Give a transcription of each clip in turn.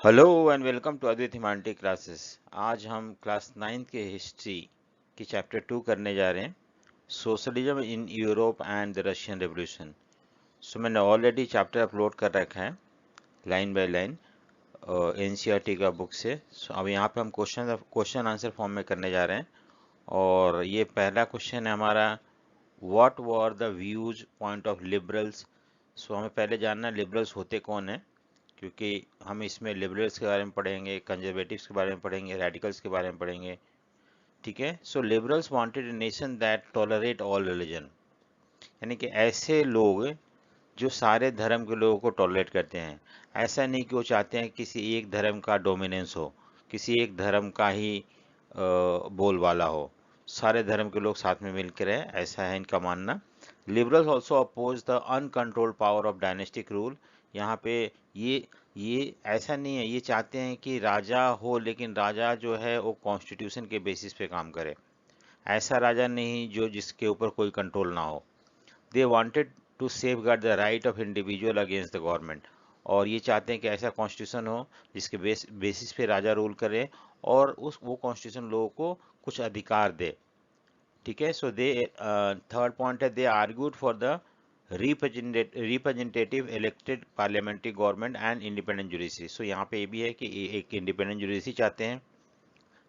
Hello and welcome to Advait humanity classes. आज हम class 9 के हिस्ट्री की चैप्टर 2 करने जा रहे हैं, socialism in Europe and the Russian revolution. So मैंने ऑलरेडी चैप्टर अपलोड कर रखा है लाइन बाय लाइन एनसीईआरटी का बुक से। अब यहाँ पे हम क्वेश्चन आंसर फॉर्म में करने जा रहे हैं और ये पहला क्वेश्चन है हमारा, what were the views point of liberals. So हमें पहले जानना है लिबरल्स होते कौन है, क्योंकि हम इसमें लिबरल्स के बारे में पढ़ेंगे, कंजर्वेटिव्स के बारे में पढ़ेंगे, रेडिकल्स के बारे में पढ़ेंगे। ठीक है। So liberals wanted a nation that tolerate all religion, यानी कि ऐसे लोग जो सारे धर्म के लोगों को टॉलरेट करते हैं। ऐसा नहीं कि वो चाहते हैं किसी एक धर्म का डोमिनेंस हो, किसी एक धर्म का ही बोलबाला हो, सारे धर्म के लोग साथ में मिलकर रहे, ऐसा है इनका मानना। Liberals also oppose the uncontrolled power of dynastic rule. यहाँ पे ये ऐसा नहीं है, ये चाहते हैं कि राजा हो लेकिन राजा जो है वो कॉन्स्टिट्यूशन के बेसिस पे काम करे, ऐसा राजा नहीं जो जिसके ऊपर कोई कंट्रोल ना हो। They wanted to safeguard the right of individual against the government, और ये चाहते हैं कि ऐसा कॉन्स्टिट्यूशन हो जिसके बेसिस पे राजा रूल करे और उस वो कॉन्स्टिट्यूशन लोगों को कुछ अधिकार दे। ठीक है। सो दे थर्ड पॉइंट है, they argued for the representative elected parliamentary government and independent judiciary. So यहाँ पे ये भी है कि एक इंडिपेंडेंट जुडिशरी चाहते हैं,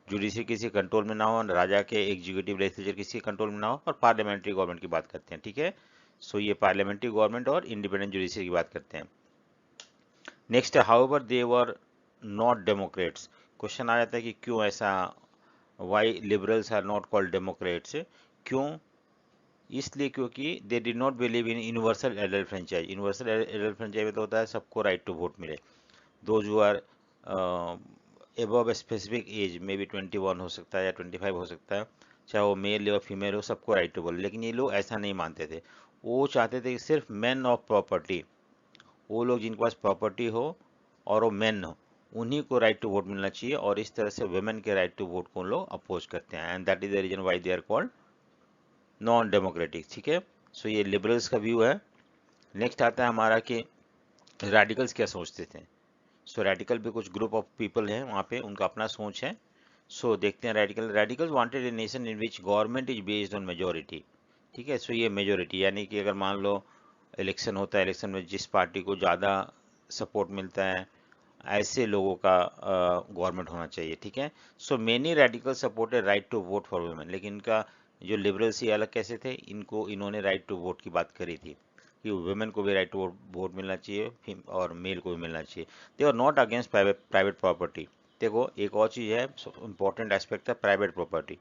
जुडिशरी किसी कंट्रोल में ना हो, राजा के एग्जीक्यूटिव लेजिस्लेचर किसी कंट्रोल में ना हो, और पार्लियामेंट्री गवर्नमेंट की बात करते हैं। ठीक है। सो ये पार्लियामेंट्री गवर्नमेंट और इंडिपेंडेंट जुडिशरी की बात करते हैं। नेक्स्ट है, however they were not democrats. Question आ जाता है कि क्यों ऐसा, why liberals are not called democrats. क्यों? इसलिए क्योंकि they did not believe in universal adult franchise. Universal adult franchise में तो होता है सबको राइट टू वोट मिले, those who are above specific age, may be 21 हो सकता है या 25 हो सकता है, चाहे वो मेल या फीमेल हो, सबको राइट टू बोले। लेकिन ये लोग ऐसा नहीं मानते थे, वो चाहते थे कि सिर्फ मैन ऑफ प्रॉपर्टी, वो लोग जिनके पास प्रॉपर्टी हो और वो मैन हो, उन्हीं को राइट टू वोट मिलना चाहिए, और इस तरह से वुमेन के राइट टू वोट को लोग अपोज करते हैं, and that is the reason why they are called non democratic. ठीक है। सो ये लिबरल्स का व्यू है। नेक्स्ट आता है हमारा कि रेडिकल्स क्या सोचते थे। सो रेडिकल भी कुछ ग्रुप ऑफ पीपल हैं वहाँ पे, उनका अपना सोच है। सो देखते हैं radicals wanted a nation in which government is based on majority. ठीक है। सो ये मेजोरिटी यानी कि अगर मान लो इलेक्शन होता है, इलेक्शन में जिस पार्टी को ज़्यादा सपोर्ट मिलता है, ऐसे लोगों का गवर्नमेंट होना चाहिए। ठीक है। So many radical supported right to vote for women, लेकिन इनका जो लिबरल्स ये अलग कैसे थे, इनको इन्होंने राइट टू वोट की बात करी थी कि वुमेन को भी राइट टू वोट मिलना चाहिए और मेल को भी मिलना चाहिए। They are not against private property. देखो एक और चीज़ है, इंपॉर्टेंट एस्पेक्ट है प्राइवेट प्रॉपर्टी।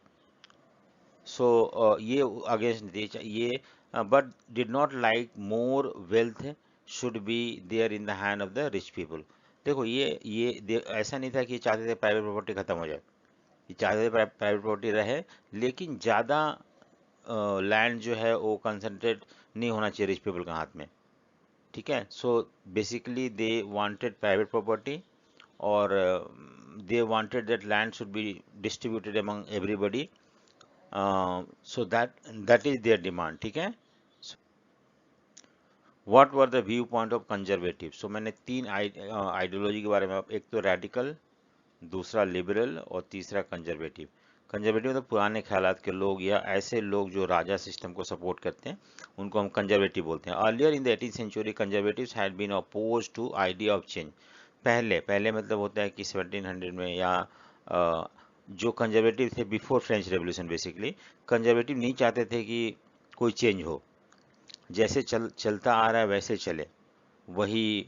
सो ये अगेंस्ट ये, but did not like more wealth should be there in the hand of the rich people. देखो ऐसा नहीं था कि चाहते थे प्राइवेट प्रॉपर्टी खत्म हो जाए, ये चाहते थे प्राइवेट प्रॉपर्टी रहे, लेकिन ज़्यादा लैंड जो है वो कंसंट्रेट नहीं होना चाहिए रिच पीपल के हाथ में। ठीक है। So basically they wanted private property, और they wanted that land should be distributed among everybody. So that is their demand. ठीक है। What were the view point of conservative. So मैंने तीन आइडियोलॉजी के बारे में, एक तो रेडिकल, दूसरा लिबरल और तीसरा कंजर्वेटिव। कंजर्वेटिव मतलब पुराने ख्यालात के लोग या ऐसे लोग जो राजा सिस्टम को सपोर्ट करते हैं, उनको हम कंजर्वेटिव बोलते हैं। Earlier in the 18th century conservatives had been oppose to idea of change. पहले पहले मतलब होता है कि 1700 में, या जो कंजर्वेटिव थे before French revolution, basically conservative नहीं चाहते थे कि कोई चेंज हो, जैसे चलता आ रहा है वैसे चले, वही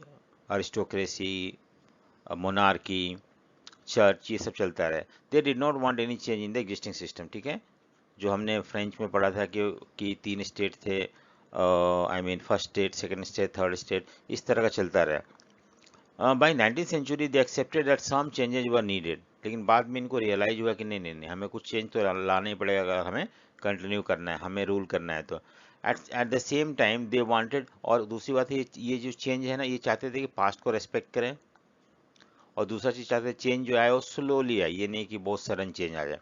अरिस्टोक्रेसी, मोनार्की, चर्च, ये सब चलता रहे। दे did not want any change in the existing system. ठीक है। जो हमने फ्रेंच में पढ़ा था कि तीन स्टेट थे, I mean first state, second state, third state, इस तरह का चलता रहा। By 19th century they accepted that some changes were needed, लेकिन बाद में इनको रियलाइज हुआ कि नहीं नहीं नहीं, हमें कुछ चेंज तो लाना ही पड़ेगा अगर हमें कंटिन्यू करना है, हमें रूल करना है तो। At the same time they wanted, और दूसरी बात है ये जो चेंज है ना, ये चाहते थे कि पास्ट को रेस्पेक्ट करें, और दूसरा चीज़ चाहते थे चेंज जो आए वो स्लोली आए, ये नहीं कि बहुत सडन चेंज आ जाए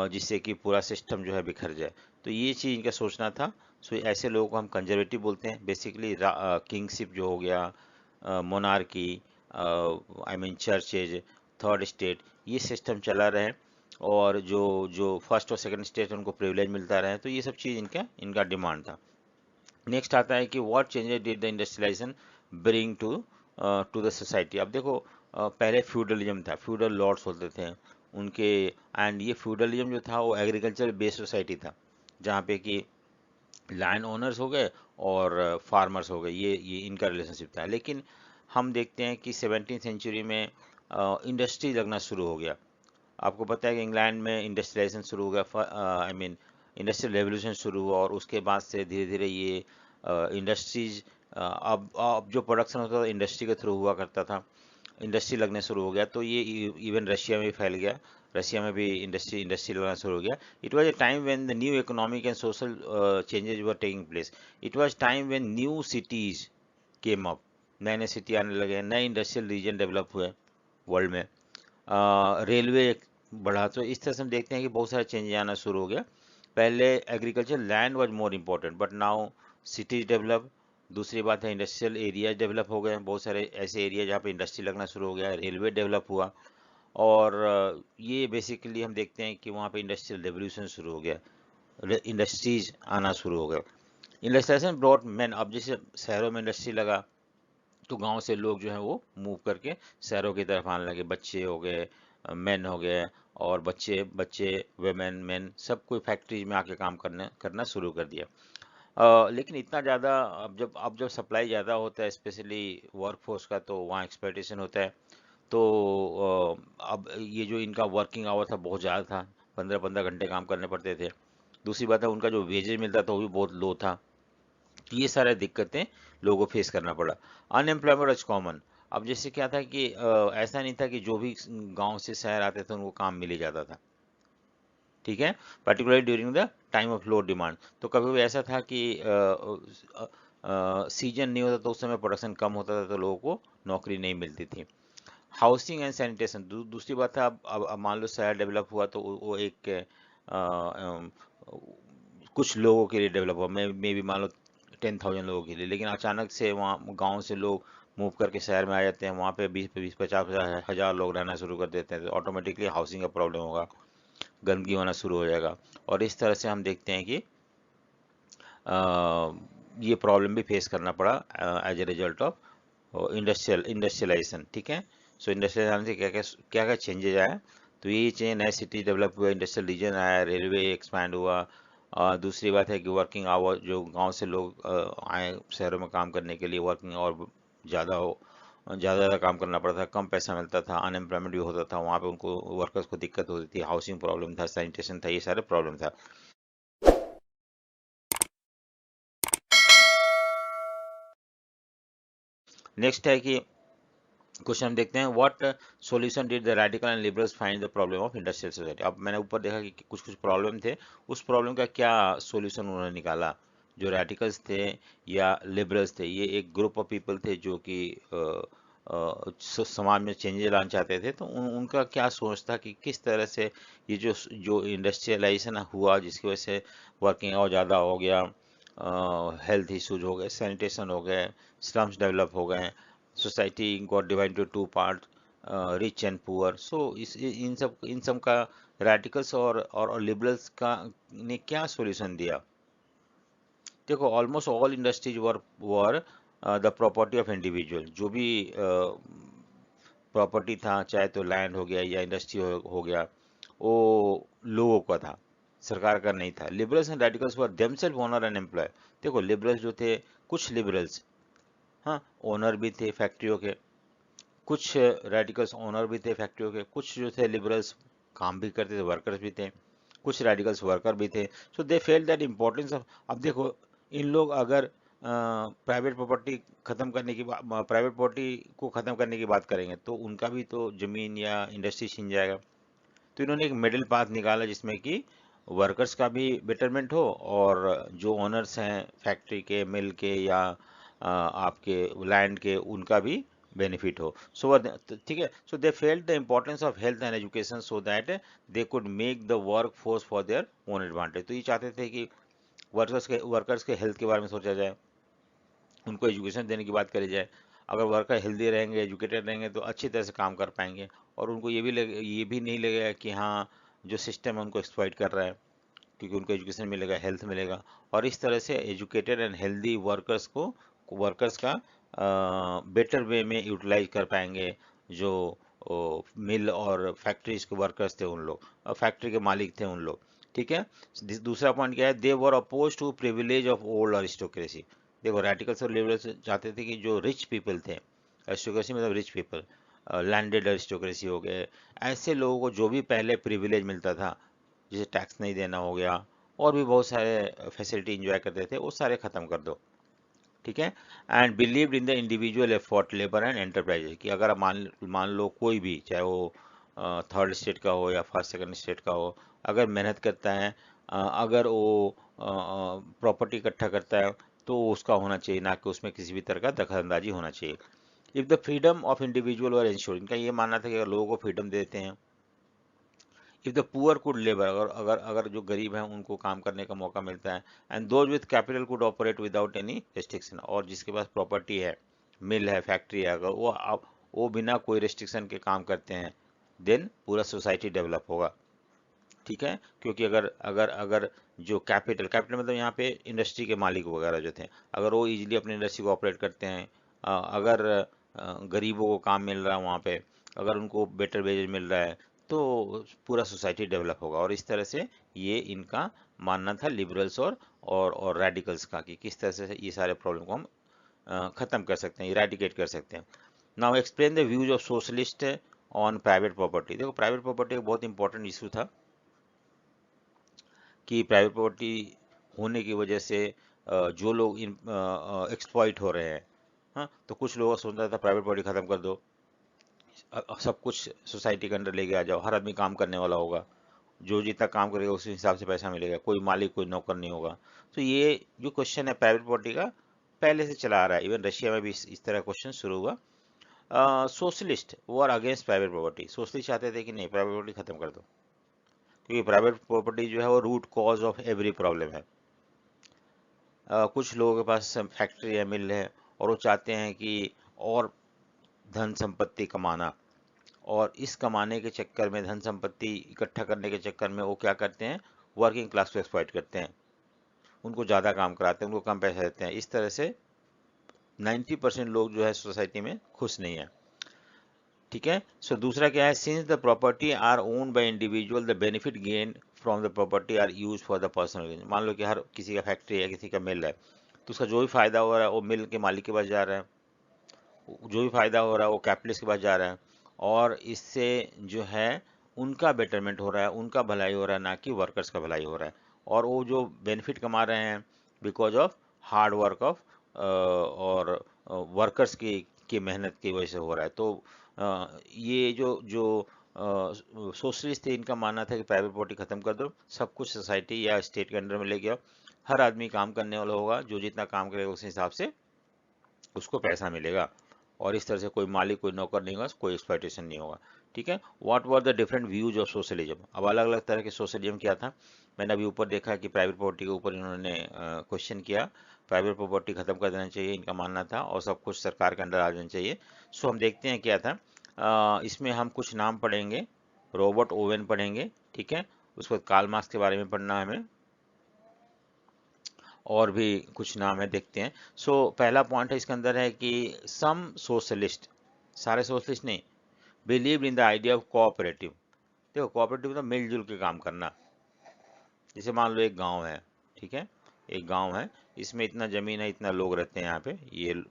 जिससे कि पूरा सिस्टम जो है बिखर जाए। तो ये चीज़ इनका सोचना था। सो ऐसे लोगों को हम कंजर्वेटिव बोलते हैं। बेसिकली किंगशिप जो हो गया, monarchy, I mean churches, third state, ये सिस्टम चला रहे, और जो जो फर्स्ट और सेकंड स्टेट उनको प्रिविलेज मिलता रहे, तो ये सब चीज़ इनका इनका डिमांड था। नेक्स्ट आता है कि what changes did the industrialisation bring to the society. अब देखो, पहले फ्यूडलिज्म था, फ्यूडल लॉर्ड्स होते थे उनके, एंड ये फ्यूडलिज्म जो था वो एग्रीकल्चर बेस्ड सोसाइटी था, जहाँ पे कि लैंड ओनर्स हो गए और फार्मर्स हो गए, ये इनका रिलेशनशिप था। लेकिन हम देखते हैं कि 17वीं सेंचुरी में इंडस्ट्री लगना शुरू हो गया। आपको पता है कि इंग्लैंड में इंडस्ट्रियलाइजेशन शुरू हो गया, आई मीन इंडस्ट्रियल रेवोल्यूशन शुरू हुआ, और उसके बाद से धीरे धीरे ये इंडस्ट्रीज, अब जो प्रोडक्शन होता था इंडस्ट्री के थ्रू हुआ करता था, इंडस्ट्री लगने शुरू हो गया, तो ये इवन रशिया में भी फैल गया, रशिया में भी इंडस्ट्री इंडस्ट्री लगना शुरू हो गया। It was a time when the new economic and social changes were taking place. It was time when new cities came up, नए नए सिटी आने लगे, नए इंडस्ट्रियल रीजन डेवलप हुए वर्ल्ड में, रेलवे बढ़ा। तो इस तरह से हम देखते हैं कि बहुत सारे चेंजेस आना शुरू हो गया। पहले agriculture land was more important, but now cities develop. दूसरी बात है इंडस्ट्रियल एरिया डेवलप हो गए, बहुत सारे ऐसे एरिया जहाँ पे इंडस्ट्री लगना शुरू हो गया, रेलवे डेवलप हुआ, और ये बेसिकली हम देखते हैं कि वहाँ पे इंडस्ट्रियल रेवोल्यूशन शुरू हो गया, इंडस्ट्रीज आना शुरू हो गए। इंडस्ट्रियलाइजेशन ब्रॉट मैन, अब जैसे शहरों में इंडस्ट्री लगा, तो गांव से लोग जो है वो मूव करके शहरों की तरफ आने लगे, बच्चे हो गए, मेन हो गए, और बच्चे बच्चे वेमेन मेन सब कोई फैक्ट्रीज में आके काम करना शुरू कर दिया। लेकिन इतना ज़्यादा, अब जब सप्लाई ज़्यादा होता है स्पेशली वर्कफोर्स का, तो वहाँ एक्सपेक्टेशन होता है, तो अब ये जो इनका वर्किंग आवर था बहुत ज़्यादा था, 15-15 घंटे काम करने पड़ते थे। दूसरी बात है उनका जो वेजेज मिलता था वो भी बहुत लो था। तो ये सारे दिक्कतें लोगों को फेस करना पड़ा। Unemployment is common. अब जैसे क्या था कि ऐसा नहीं था कि जो भी गांव से शहर आते थे उनको काम मिल ही जाता था, ठीक है, particularly during the time of low demand. तो कभी कभी ऐसा था कि सीजन नहीं होता तो उस समय प्रोडक्शन कम होता था, तो लोगों को नौकरी नहीं मिलती थी। हाउसिंग एंड सैनिटेशन, दूसरी बात है, अब मान लो शहर डेवलप हुआ तो वो एक कुछ लोगों के लिए डेवलप हुआ, मे भी मान लो 10,000 लोगों के लिए, लेकिन अचानक से वहाँ गांव से लोग मूव करके शहर में आ जाते हैं, वहाँ पे 20-50 हजार लोग रहना शुरू कर देते हैं, तो ऑटोमेटिकली हाउसिंग का प्रॉब्लम होगा, गंदगी होना शुरू हो जाएगा, और इस तरह से हम देखते हैं कि ये प्रॉब्लम भी फेस करना पड़ा as a result of industrialisation, ठीक है। सो इंडस्ट्रियलाइजेशन से क्या क्या चेंजेज आया, तो ये चेंज, नए सिटी डेवलप हुआ, इंडस्ट्रियल रीजन आया, रेलवे एक्सपैंड हुआ। दूसरी बात है कि वर्किंग आवर, जो गांव से लोग आए शहरों में काम करने के लिए, वर्किंग आवर ज़्यादा हो, ज़्यादा काम करना पड़ता था, कम पैसा मिलता था, अनएम्प्लॉयमेंट भी होता था, वहाँ पे उनको वर्कर्स को दिक्कत होती थी, हाउसिंग प्रॉब्लम था, सैनिटेशन था, ये सारे प्रॉब्लम था। नेक्स्ट है कि क्वेश्चन हम देखते हैं, what solution did the radical and liberals find the problem of industrial society. अब मैंने ऊपर देखा कि कुछ कुछ प्रॉब्लम थे, उस प्रॉब्लम का क्या सॉल्यूशन उन्होंने निकाला। जो रेडिकल्स थे या लिबरल्स थे, ये एक ग्रुप ऑफ पीपल थे जो कि समाज में चेंजेस लाना चाहते थे, तो उनका क्या सोच था कि किस तरह से ये जो जो इंडस्ट्रियलाइजेशन हुआ, जिसकी वजह से वर्किंग आवर ज़्यादा हो गया, हेल्थ इश्यूज हो गए, सैनिटेशन हो गए, स्लम्स डेवलप हो गए, society got divide to two part, rich and poor. So इस इन सब का रेडिकल्स और लिबरल्स का ने क्या सॉल्यूशन दिया। देखो, almost all industries were the property of individual. जो भी प्रॉपर्टी था, चाहे तो लैंड हो गया या इंडस्ट्री हो गया, वो लोगों का था, सरकार का नहीं था। Liberals and radicals were themselves owner and employ. देखो, लिबरल्स जो थे, कुछ लिबरल्स, हाँ, ओनर भी थे फैक्ट्रियों के, कुछ रेडिकल्स ओनर भी थे फैक्ट्रियों के, कुछ जो थे लिबरल्स काम भी करते थे, वर्कर्स भी थे, कुछ रेडिकल्स वर्कर भी थे। So they felt that importance of, अब देखो, इन लोग अगर प्राइवेट प्रॉपर्टी खत्म करने की प्राइवेट प्रॉपर्टी को खत्म करने की बात करेंगे, तो उनका भी तो जमीन या इंडस्ट्री छीन जाएगा। तो इन्होंने एक मिडिल पाथ निकाला जिसमें कि वर्कर्स का भी बेटरमेंट हो, और जो ओनर्स हैं फैक्ट्री के, मिल के, या आपके लैंड के, उनका भी बेनिफिट हो। सो ठीक है, so they felt the importance of health and education so that they could make the work force for their own advantage. तो ये चाहते थे कि वर्कर्स के हेल्थ के बारे में सोचा जाए, उनको एजुकेशन देने की बात करी जाए। अगर वर्कर हेल्दी रहेंगे, एजुकेटेड रहेंगे तो अच्छी तरह से काम कर पाएंगे, और उनको ये भी नहीं लगेगा कि हाँ जो सिस्टम है उनको एक्सप्लॉइट कर रहा है, क्योंकि उनको एजुकेशन मिलेगा, हेल्थ मिलेगा। और इस तरह से एजुकेटेड एंड हेल्दी वर्कर्स का बेटर वे में यूटिलाइज कर पाएंगे जो मिल और फैक्ट्रीज के वर्कर्स थे, उन लोग फैक्ट्री के मालिक थे उन लोग। ठीक है। दूसरा पॉइंट क्या है, they were oppose to privilege of old aristocracy. देखो रेडिकल्स और लिबरल्स चाहते थे कि जो रिच पीपल थे, अरिस्टोक्रेसी मतलब रिच पीपल, लैंडेड अरिस्टोक्रेसी हो गए, ऐसे लोगों को जो भी पहले प्रिविलेज मिलता था, जैसे टैक्स नहीं देना हो गया, और भी बहुत सारे फैसिलिटी इंजॉय करते थे, वो सारे खत्म कर दो। ठीक है। And believed in the individual effort, labour and enterprises, कि अगर आप मान लो कोई भी, चाहे वो थर्ड स्टेट का हो या फर्स्ट सेकंड स्टेट का हो, अगर मेहनत करता है, अगर वो प्रॉपर्टी इकट्ठा करता है, तो उसका होना चाहिए, ना कि उसमें किसी भी तरह का दखलंदाजी होना चाहिए। If the freedom of individual were insured, इनका ये मानना था कि अगर लोगों को फ्रीडम देते हैं, if the poor could labour, अगर अगर अगर जो गरीब हैं उनको काम करने का मौका मिलता है, and those with capital could operate without any restriction, और जिसके पास प्रॉपर्टी है, मिल है, फैक्ट्री है, अगर वो बिना कोई रेस्ट्रिक्शन के काम करते हैं, देन पूरा सोसाइटी डेवलप होगा। ठीक है। क्योंकि अगर अगर अगर जो कैपिटल मतलब यहाँ पे इंडस्ट्री के मालिक वगैरह जो थे, अगर वो इजीली अपनी इंडस्ट्री को ऑपरेट करते हैं, अगर गरीबों को काम मिल रहा है वहाँ पे, अगर उनको बेटर वेजेज मिल रहा है, तो पूरा सोसाइटी डेवलप होगा। और इस तरह से ये इनका मानना था लिबरल्स और रेडिकल्स का, कि किस तरह से ये सारे प्रॉब्लम को हम खत्म कर सकते हैं, इरेडिकेट कर सकते हैं। Now explain the views of socialist on private property. देखो प्राइवेट प्रॉपर्टी एक बहुत इंपॉर्टेंट इशू था, कि प्राइवेट प्रॉपर्टी होने की वजह से जो लोग एक्सप्लॉइट हो रहे हैं, हाँ, तो कुछ लोगों का सोचता था प्राइवेट प्रॉपर्टी खत्म कर दो, सब कुछ सोसाइटी के अंडर लेके आ जाओ, हर आदमी काम करने वाला होगा, जो जितना काम करेगा उसी हिसाब से पैसा मिलेगा, कोई मालिक कोई नौकर नहीं होगा। तो ये जो क्वेश्चन है प्राइवेट प्रॉपर्टी का, पहले से चला आ रहा है, इवन रशिया में भी इस तरह क्वेश्चन शुरू हुआ। सोशलिस्ट वो are against private property, socialist चाहते थे कि नहीं प्राइवेट प्रॉपर्टी खत्म कर दो, क्योंकि प्राइवेट प्रॉपर्टी जो है वो root cause of every problem है। कुछ लोगों के पास फैक्ट्री है, मिल है, और वो चाहते हैं कि और धन संपत्ति कमाना, और इस कमाने के चक्कर में, धन संपत्ति इकट्ठा करने के चक्कर में वो क्या करते हैं, वर्किंग क्लास को एक्सप्लॉइट करते हैं, उनको ज़्यादा काम कराते हैं, उनको कम पैसा देते हैं। इस तरह से 90% लोग जो है सोसाइटी में खुश नहीं है। ठीक है। सो दूसरा क्या है, since the property are owned by individual, the benefit gain from the property are use for the personal gain. मान लो कि हर किसी का फैक्ट्री है, किसी का मिल है, तो उसका जो भी फायदा हो रहा है वो मिल के मालिक के पास जा रहा है, जो भी फायदा हो रहा है वो कैपिटलिस्ट के पास जा रहा है, और इससे जो है उनका बेटरमेंट हो रहा है, उनका भलाई हो रहा है, ना कि वर्कर्स का भलाई हो रहा है। और वो जो बेनिफिट कमा रहे हैं because of hard work of और वर्कर्स की मेहनत की वजह से हो रहा है। तो ये जो जो सोशलिस्ट थे, इनका मानना था कि प्राइवेट प्रॉपर्टी खत्म कर दो, सब कुछ सोसाइटी या स्टेट के अंडर में ले गया, हर आदमी काम करने वाला होगा, जो जितना काम करेगा उस हिसाब से उसको पैसा मिलेगा, और इस तरह से कोई मालिक कोई नौकर नहीं होगा, कोई एक्सप्लॉइटेशन नहीं होगा। ठीक है। What were the different views of socialism. अब अलग अलग तरह के सोशलिज्म क्या था, मैंने अभी ऊपर देखा कि प्राइवेट प्रॉपर्टी के ऊपर इन्होंने क्वेश्चन किया, प्राइवेट प्रॉपर्टी खत्म कर देना चाहिए इनका मानना था, और सब कुछ सरकार के अंडर आ जाना चाहिए। सो हम देखते हैं क्या था। इसमें हम कुछ नाम पढ़ेंगे, रॉबर्ट ओवेन पढ़ेंगे, ठीक है, उसके बाद कार्ल मार्क्स के बारे में पढ़ना है हमें, और भी कुछ नाम है, देखते हैं। सो पहला पॉइंट है इसके अंदर है कि सम सोशलिस्ट, सारे सोशलिस्ट नहीं, believe in the idea of cooperative. देखो कोऑपरेटिव मतलब मिलजुल के काम करना। जैसे मान लो एक गांव है, ठीक है, एक गांव है, इसमें इतना जमीन है, इतना लोग रहते हैं यहाँ पे, ये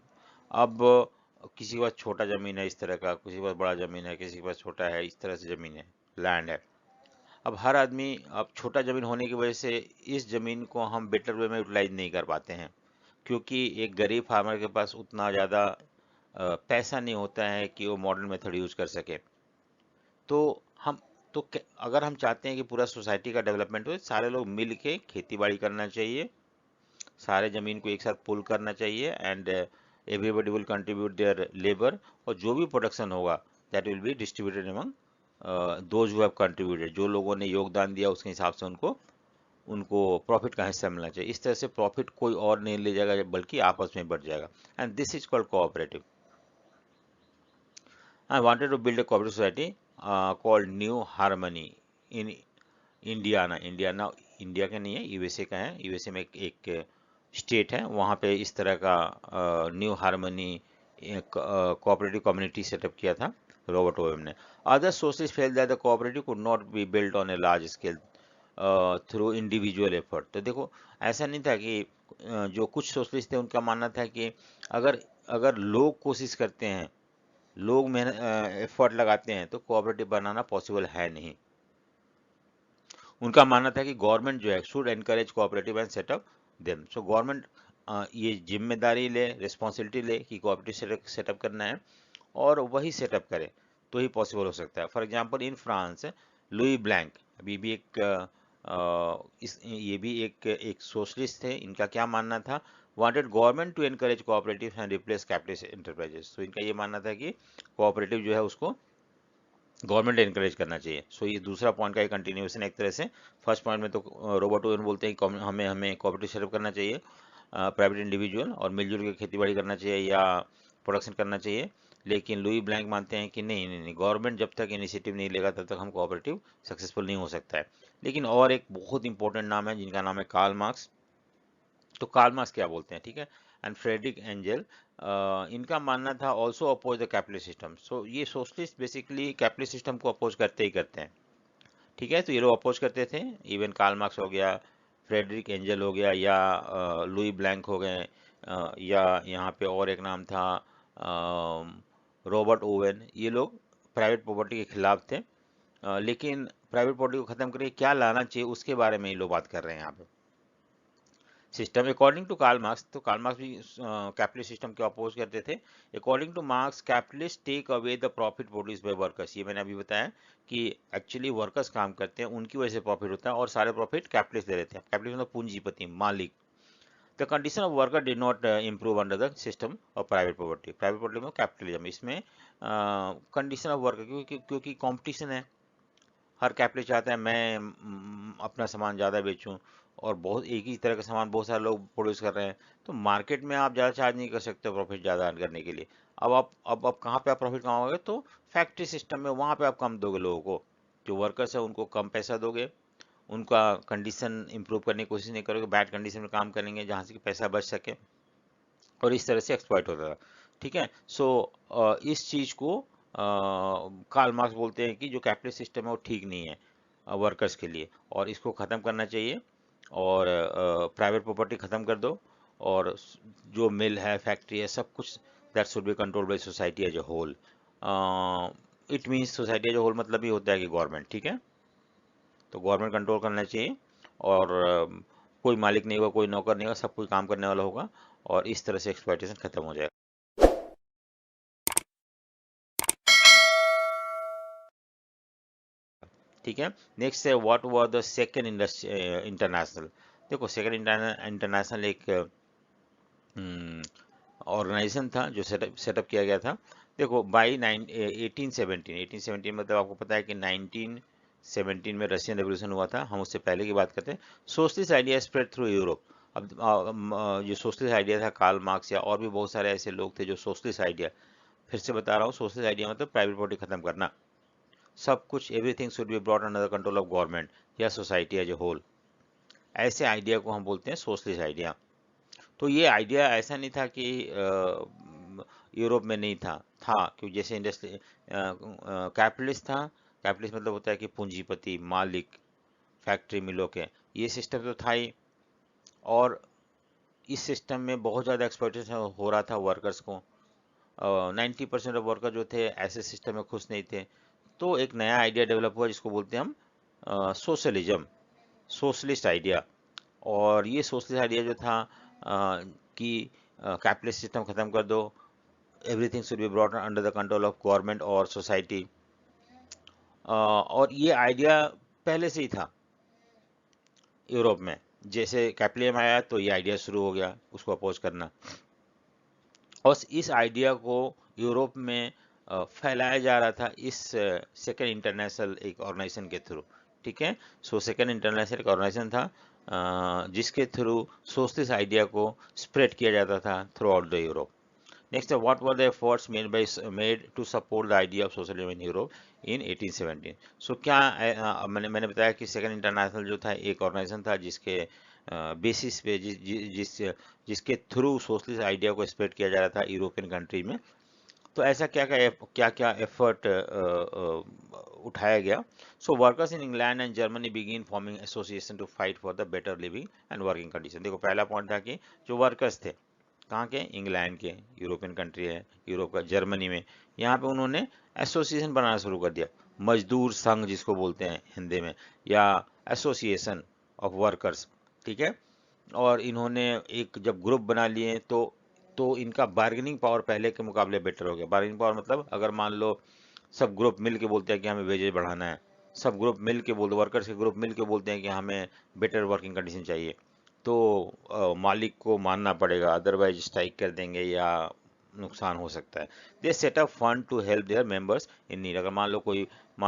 अब किसी के पास छोटा जमीन है इस तरह का, किसी के पास बड़ा जमीन है, किसी के पास छोटा है, इस तरह से जमीन है, लैंड है। अब हर आदमी, अब छोटा ज़मीन होने की वजह से इस ज़मीन को हम बेटर वे में यूटिलाइज नहीं कर पाते हैं, क्योंकि एक गरीब फार्मर के पास उतना ज़्यादा पैसा नहीं होता है कि वो मॉडर्न मेथड यूज कर सके। तो हम अगर हम चाहते हैं कि पूरा सोसाइटी का डेवलपमेंट हो, सारे लोग मिल के खेती बाड़ी करना चाहिए, सारे ज़मीन को एक साथ पुल करना चाहिए, and everybody will contribute their labour, और जो भी प्रोडक्शन होगा that will be distributed among those who have contributed, जो लोगों ने योगदान दिया उसके हिसाब से उनको उनको प्रॉफिट का हिस्सा मिलना चाहिए। इस तरह से प्रॉफिट कोई और नहीं ले जाएगा, बल्कि आपस में बढ़ जाएगा, and this is called cooperative. I wanted to build a cooperative society called New Harmony in Indiana. Indiana India का नहीं है, यूएसए का है। यूएसए में एक स्टेट है, वहाँ पे इस तरह का new harmony cooperative community setup किया था रॉबर्ट ओवेन ने। Other sources fail that the cooperative could not be build on a large scale through individual effort. तो देखो, ऐसा नहीं था कि जो कुछ सोशलिस्ट थे उनका मानना था कि अगर अगर लोग कोशिश करते हैं, लोग मेहनत एफर्ट लगाते हैं, तो कोऑपरेटिव बनाना पॉसिबल है नहीं। उनका मानना था कि गवर्नमेंट जो है should encourage cooperative and setup them. So government ये जिम्मेदारी ले, रिस्पॉन्सिबिलिटी ले कि कोऑपरेटिव सेटअप करना है और वही सेटअप करे तो ही पॉसिबल हो सकता है। For example in France, Louis blank अभी भी ये भी एक सोशलिस्ट थे। इनका क्या मानना था, wanted government to encourage cooperative and replace capitalist enterprises. तो इनका ये मानना था कि कोऑपरेटिव जो है उसको गवर्नमेंट एनकरेज करना चाहिए। सो ये दूसरा पॉइंट का एक कंटिन्यूएशन एक तरह से। फर्स्ट पॉइंट में तो रॉबर्ट ओवेन बोलते हैं कि हमें हमें कोऑपरेटिव सेटअप करना चाहिए, प्राइवेट इंडिविजुअल, और मिलजुल के खेती बाड़ी करना चाहिए या प्रोडक्शन करना चाहिए। लेकिन लुई ब्लैंक मानते हैं कि नहीं नहीं नहीं, गवर्नमेंट जब तक इनिशिएटिव नहीं लेगा तब तक हम कोऑपरेटिव सक्सेसफुल नहीं हो सकता है। लेकिन और एक बहुत इंपॉर्टेंट नाम है जिनका नाम है कार्ल मार्क्स। तो कार्ल मार्क्स क्या बोलते हैं, ठीक है, एंड फ्रेडरिक एंजल, इनका मानना था also oppose the capitalist system. So ये सोशलिस्ट बेसिकली कैपिटलिस्ट सिस्टम को अपोज करते ही करते हैं, ठीक है। तो ये लोग अपोज करते थे, इवन कार्ल मार्क्स हो गया, फ्रेडरिक एंजल हो गया, या लुई ब्लैंक हो गए, या यहाँ पे और एक नाम था रॉबर्ट ओवेन। ये लोग प्राइवेट प्रॉपर्टी के खिलाफ थे, लेकिन प्राइवेट प्रॉपर्टी को खत्म करके क्या लाना चाहिए उसके बारे में ये लोग बात कर रहे हैं यहाँ पे। System according to Karl Marx, तो कार्ल मार्क्स भी कैपिटलिस्ट सिस्टम के अपोज करते थे। According to Marx, capitalist take away the profit produce by workers. ये मैंने अभी बताया कि एक्चुअली वर्कर्स काम करते हैं, उनकी वजह से प्रॉफिट होता है और सारे प्रॉफिट कैपिटलिस्ट दे देते हैं। कैपिटलिस्ट मतलब पूंजीपति, मालिक। The condition of worker did not improve under the system of private property. Private property में कैपिटलिज्म, इसमें कंडीशन ऑफ वर्कर, क्योंकि कॉम्पिटिशन है, हर कैपिटलिस्ट चाहता है मैं अपना सामान ज़्यादा बेचूं, और बहुत एक ही तरह का सामान बहुत सारे लोग प्रोड्यूस कर रहे हैं, तो मार्केट में आप ज़्यादा चार्ज नहीं कर सकते प्रॉफिट ज़्यादा अर्न करने के लिए। अब कहाँ पे आप प्रॉफिट कमाओगे, तो फैक्ट्री सिस्टम में, वहाँ पे आप कम दोगे लोगों को, जो वर्कर्स है उनको कम पैसा दोगे, उनका कंडीशन इंप्रूव करने की कोशिश नहीं करोगे, बैड कंडीशन में काम करेंगे जहाँ से कि पैसा बच सके, और इस तरह से एक्सप्लॉइट होता था, ठीक है। सो इस चीज़ को कार्ल मार्क्स बोलते हैं कि जो कैपिटलिस्ट सिस्टम है वो ठीक नहीं है वर्कर्स के लिए, और इसको ख़त्म करना चाहिए, और प्राइवेट प्रॉपर्टी ख़त्म कर दो, और जो मिल है, फैक्ट्री है, सब कुछ that should be control by society as a whole. It means society as a whole मतलब ये होता है कि गवर्नमेंट, ठीक है, तो गवर्नमेंट कंट्रोल करना चाहिए, और कोई मालिक नहीं होगा, कोई नौकर नहीं होगा, सब कोई काम करने वाला होगा, और इस तरह से एक्सप्लॉइटेशन खत्म हो जाएगा। ठीक है। नेक्स्ट है what was the second international. देखो, सेकंड इंटरनेशनल एक ऑर्गेनाइजेशन था जो सेटअप किया गया था। देखो, बाई 1817 मतलब आपको पता है कि 1917 में रशियन रेवोल्यूशन हुआ था, हम उससे पहले की बात करते हैं। Socialist idea spread through Europe. अब जो सोशलिस्ट आइडिया था, कार्ल मार्क्स या और भी बहुत सारे ऐसे लोग थे जो सोशलिस्ट आइडिया, फिर से बता रहा हूँ, सोशलिस्ट आइडिया मतलब प्राइवेट प्रॉपर्टी खत्म करना, सब कुछ, everything should be brought under the control of government या सोसाइटी एज ए होल, ऐसे आइडिया को हम बोलते हैं सोशलिस्ट आइडिया। तो ये आइडिया ऐसा नहीं था कि यूरोप में नहीं था, क्योंकि जैसे इंडस्ट्री कैपिटलिस्ट था। कैपिटलिस्ट मतलब होता है कि पूंजीपति, मालिक, फैक्ट्री मिलों के, ये सिस्टम तो था ही, और इस सिस्टम में बहुत ज़्यादा एक्सप्लॉइटेशन हो रहा था वर्कर्स को। 90% ऑफ वर्कर जो थे ऐसे सिस्टम में खुश नहीं थे। तो एक नया आइडिया डेवलप हुआ जिसको बोलते हैं हम सोशलिज्म, सोशलिस्ट आइडिया। और ये सोशलिस्ट आइडिया जो था कि कैपिटलिस्ट सिस्टम खत्म कर दो, everything should be brought under the control of government और सोसाइटी, और ये आइडिया पहले से ही था यूरोप में। जैसे कैपिटलिज्म आया तो ये आइडिया शुरू हो गया उसको अपोज करना, और इस आइडिया को यूरोप में फैलाया जा रहा था इस सेकेंड इंटरनेशनल एक ऑर्गेनाइजेशन के थ्रू, ठीक है। सो सेकेंड इंटरनेशनल एक ऑर्गेनाइजेशन था जिसके थ्रू सोशलिस्ट आइडिया को स्प्रेड किया जाता था throughout the Europe, next, what were the efforts made to support the idea of socialism in Europe in 1817। So क्या मैंने बताया कि सेकंड इंटरनेशनल जो था एक ऑर्गेनाइजेशन था जिसके बेसिस पे जिसके थ्रू सोशलिस्ट आइडिया को स्प्रेड किया जा रहा था यूरोपियन कंट्री में। तो ऐसा क्या क्या एफर्ट उठाया गया। So workers in England and Germany begin forming association to fight for the better living and working condition. देखो पहला पॉइंट था कि जो वर्कर्स थे कहाँ के, इंग्लैंड के, यूरोपियन कंट्री है यूरोप का, जर्मनी में, यहाँ पे उन्होंने एसोसिएशन बनाना शुरू कर दिया, मजदूर संघ जिसको बोलते हैं हिंदी में, या एसोसिएशन ऑफ वर्कर्स, ठीक है। और इन्होंने एक जब ग्रुप बना लिए तो इनका बार्गेनिंग पावर पहले के मुकाबले बेटर हो गया। बार्गेनिंग पावर मतलब अगर मान लो सब ग्रुप मिल के बोलते हैं कि हमें वेजेज बढ़ाना है, सब ग्रुप मिल के बोलते, वर्कर्स के ग्रुप मिल के बोलते हैं कि हमें बेटर वर्किंग कंडीशन चाहिए, तो मालिक को मानना पड़ेगा, अदरवाइज स्ट्राइक कर देंगे या नुकसान हो सकता है। They set up fund to help their members in need. अगर मान